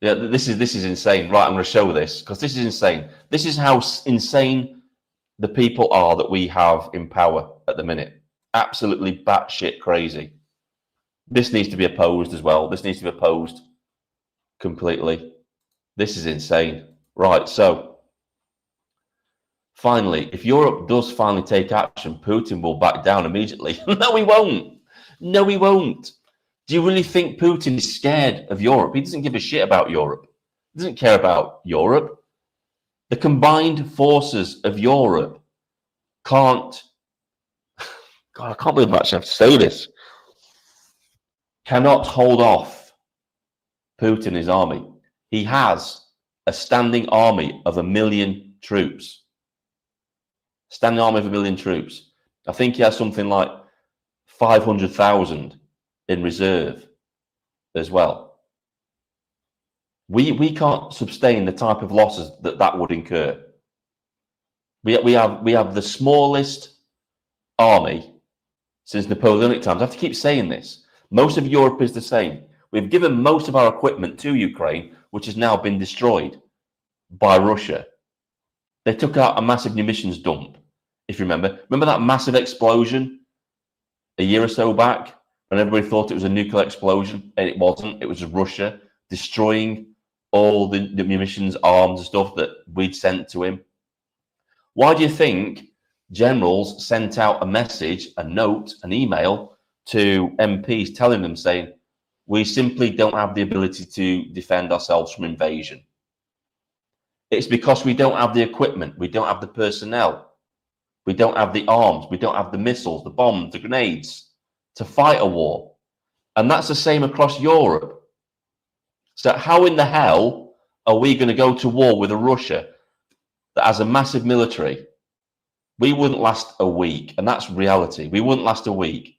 Yeah, this is insane. Right, I'm going to show this because this is insane. This is how insane the people are that we have in power at the minute. Absolutely batshit crazy. This needs to be opposed as well. This needs to be opposed completely. This is insane. Right, so finally, if Europe does finally take action, Putin will back down immediately. No, he won't. No, he won't. Do you really think Putin is scared of Europe? He doesn't give a shit about Europe. He doesn't care about Europe. The combined forces of Europe can't... God, I can't believe I actually have to say this. Cannot hold off Putin and his army. He has a standing army of 1 million troops. Standing army of 1 million troops. I think he has something like 500,000 in reserve as well. We can't sustain the type of losses that would incur. We have the smallest army since Napoleonic times. I have to keep saying this. Most of Europe is the same. We've given most of our equipment to Ukraine, which has now been destroyed by Russia. They took out a massive munitions dump, if you remember. Remember that massive explosion a year or so back when everybody thought it was a nuclear explosion, and it wasn't. It was just Russia destroying all the munitions, arms and stuff that we'd sent to him. Why do you think generals sent out a message, a note, an email to MPs telling them, saying, we simply don't have the ability to defend ourselves from invasion. It's because we don't have the equipment, we don't have the personnel, we don't have the arms, we don't have the missiles, the bombs, the grenades to fight a war. And that's the same across Europe. So how in the hell are we going to go to war with a Russia that has a massive military? We wouldn't last a week, and that's reality. We wouldn't last a week.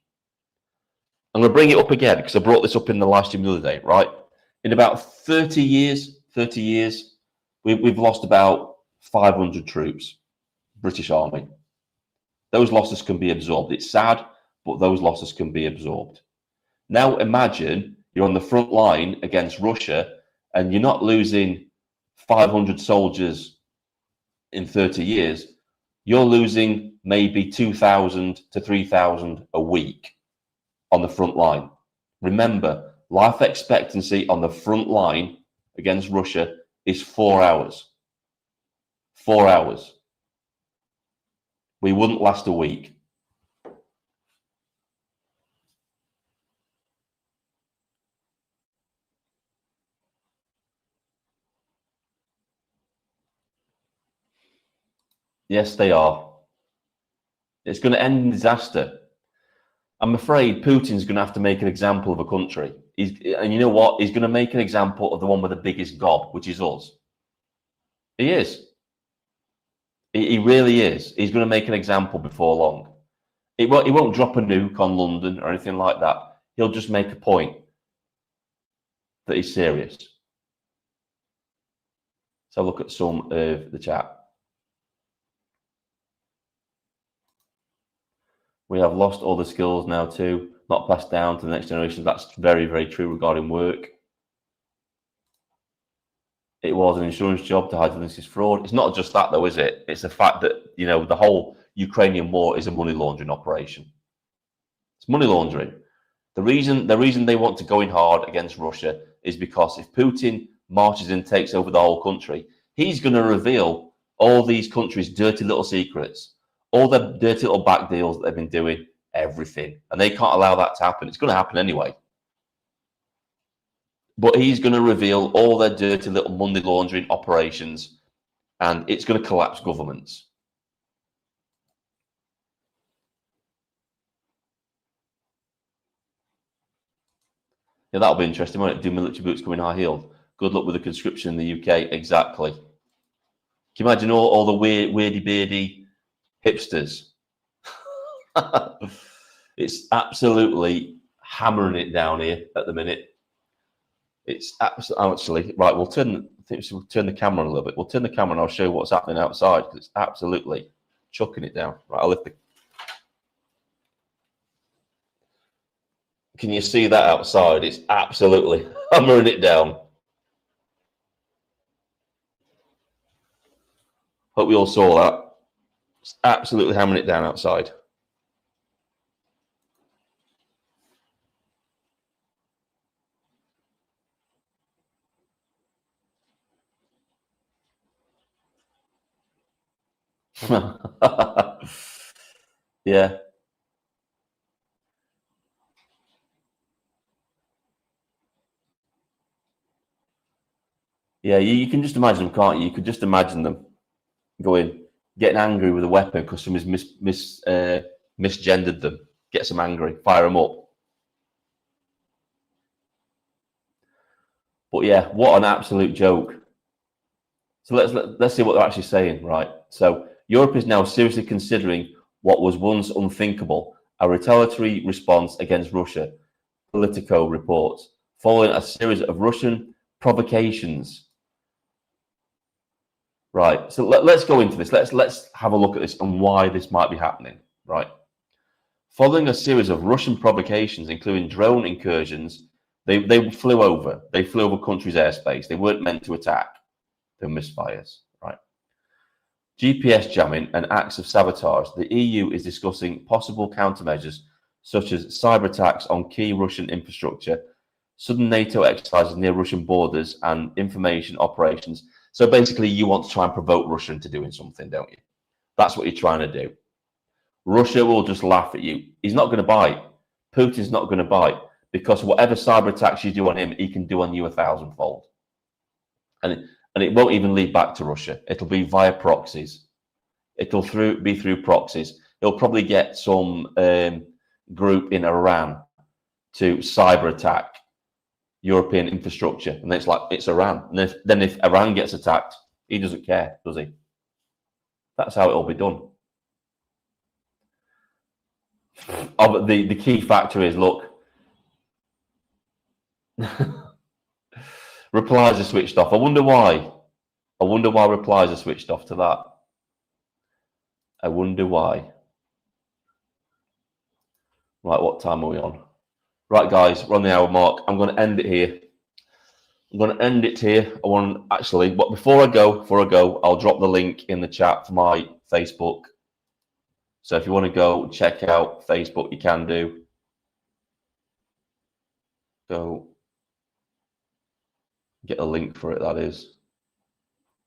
I'm going to bring it up again because I brought this up in the live stream the other day, right? In about 30 years, we've lost about 500 troops, British Army. Those losses can be absorbed. It's sad, but those losses can be absorbed. Now imagine you're on the front line against Russia and you're not losing 500 soldiers in 30 years. You're losing maybe 2,000 to 3,000 a week on the front line. Remember, life expectancy on the front line against Russia is 4 hours. 4 hours. We wouldn't last a week. Yes, they are. It's going to end in disaster. I'm afraid Putin's going to have to make an example of a country. And you know what? He's going to make an example of the one with the biggest gob, which is us. He is. He really is. He's going to make an example before long. He won't drop a nuke on London or anything like that. He'll just make a point that he's serious. So look at some of the chat. We have lost all the skills now too, not passed down to the next generation. That's very, very true regarding work. It was an insurance job to hide this fraud. It's not just that though, is it? It's the fact that, you know, the whole Ukrainian war is a money laundering operation. It's money laundering. The reason they want to go in hard against Russia is because if Putin marches in, takes over the whole country, he's going to reveal all these countries' dirty little secrets. All the dirty little back deals that they've been doing, everything. And they can't allow that to happen. It's going to happen anyway. But he's going to reveal all their dirty little money laundering operations, and it's going to collapse governments. Yeah, that'll be interesting, won't it? Do military boots come in high-heeled? Good luck with the conscription in the UK. Exactly. Can you imagine all the weirdy-beardy hipsters? It's absolutely hammering it down here at the minute. It's actually right. We'll turn the camera on a little bit. We'll turn the camera and I'll show you what's happening outside because it's absolutely chucking it down. Right, I'll lift the. Can you see that outside? It's absolutely hammering it down. Hope we all saw that. It's absolutely hammering it down outside. Yeah. Yeah, you can just imagine them, can't you? You could just imagine them going, getting angry with a weapon because somebody's misgendered them. Gets them angry, fire them up. But yeah, what an absolute joke. So let's see what they're actually saying, right? So Europe is now seriously considering what was once unthinkable, a retaliatory response against Russia, Politico reports, following a series of Russian provocations. Right, so let's go into this. Let's have a look at this and why this might be happening, right? Following a series of Russian provocations, including drone incursions, they flew over countries' airspace. They weren't meant to attack. They were misfires, right? GPS jamming and acts of sabotage. The EU is discussing possible countermeasures such as cyber attacks on key Russian infrastructure, sudden NATO exercises near Russian borders, and information operations. So basically, you want to try and provoke Russia into doing something, don't you? That's what you're trying to do. Russia will just laugh at you. He's not going to bite. Putin's not going to bite, because whatever cyber attacks you do on him, he can do on you 1,000-fold. And it won't even lead back to Russia. It'll be via proxies. It'll be through proxies. He'll probably get some group in Iran to cyber attack European infrastructure, and then it's Iran. And then if Iran gets attacked, he doesn't care, does he? That's how it'll be done. Oh, but the key factor is, look, replies are switched off. I wonder why. I wonder why replies are switched off to that. I wonder why. Right, what time are we on? Right, guys, we're on the hour mark. I'm going to end it here. I'm going to end it here. I want actually, but before I go, I'll drop the link in the chat for my Facebook. So if you want to go check out Facebook, you can do. Go get a link for it, that is.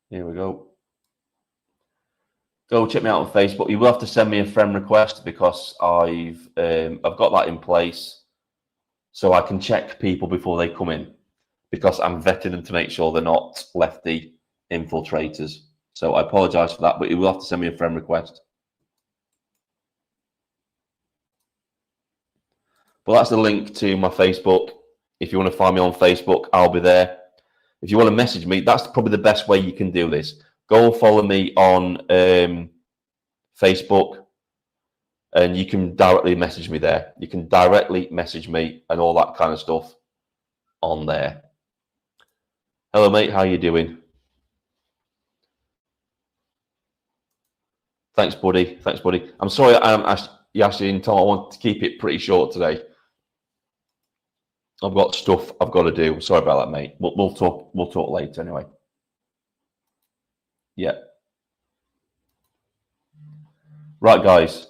Here we go. Go check me out on Facebook. You will have to send me a friend request, because I've got that in place, so I can check people before they come in, because I'm vetting them to make sure they're not lefty infiltrators. So I apologize for that, but you will have to send me a friend request. Well, that's the link to my Facebook. If you want to find me on Facebook, I'll be there. If you want to message me, that's probably the best way you can do this. Go and follow me on Facebook, and you can directly message me there. You can directly message me and all that kind of stuff on there. Hello, mate. How you doing? Thanks, buddy. Thanks, buddy. I'm sorry you actually in time. I want to keep it pretty short today. I've got stuff I've got to do. Sorry about that, mate. We'll talk later anyway. Yeah. Right, guys.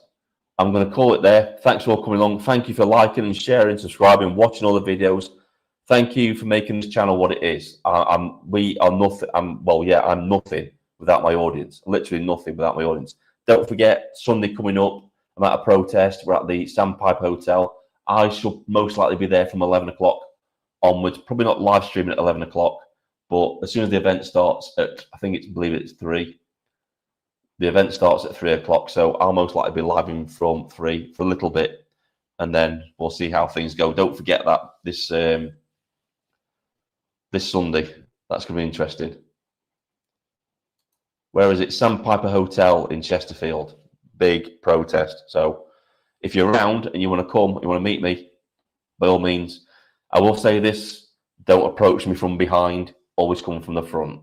I'm going to call it there. Thanks for all coming along. Thank you for liking and sharing, subscribing, watching all the videos. Thank you for making this channel what it is. I'm nothing without my audience. Literally nothing without my audience. Don't forget, Sunday coming up, I'm at a protest. We're at the Sandpiper Hotel. I shall most likely be there from 11 o'clock onwards. Probably not live streaming at 11 o'clock, but as soon as the event starts at, believe it's 3. The event starts at 3 o'clock, so I'll most likely be live in from 3 for a little bit, and then we'll see how things go. Don't forget that this Sunday, that's going to be interesting. Where is it? Sandpiper Hotel in Chesterfield. Big protest. So if you're around and you want to come, you want to meet me, by all means. I will say this: don't approach me from behind. Always come from the front,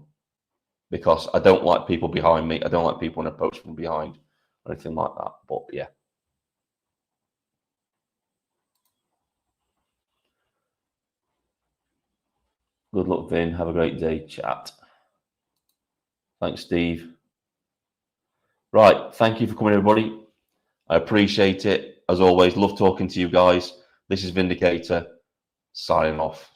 because I don't like people behind me. I don't like people when approach from behind or anything like that. But yeah. Good luck, Vin. Have a great day, chat. Thanks, Steve. Right. Thank you for coming, everybody. I appreciate it. As always, love talking to you guys. This is Vindicator, signing off.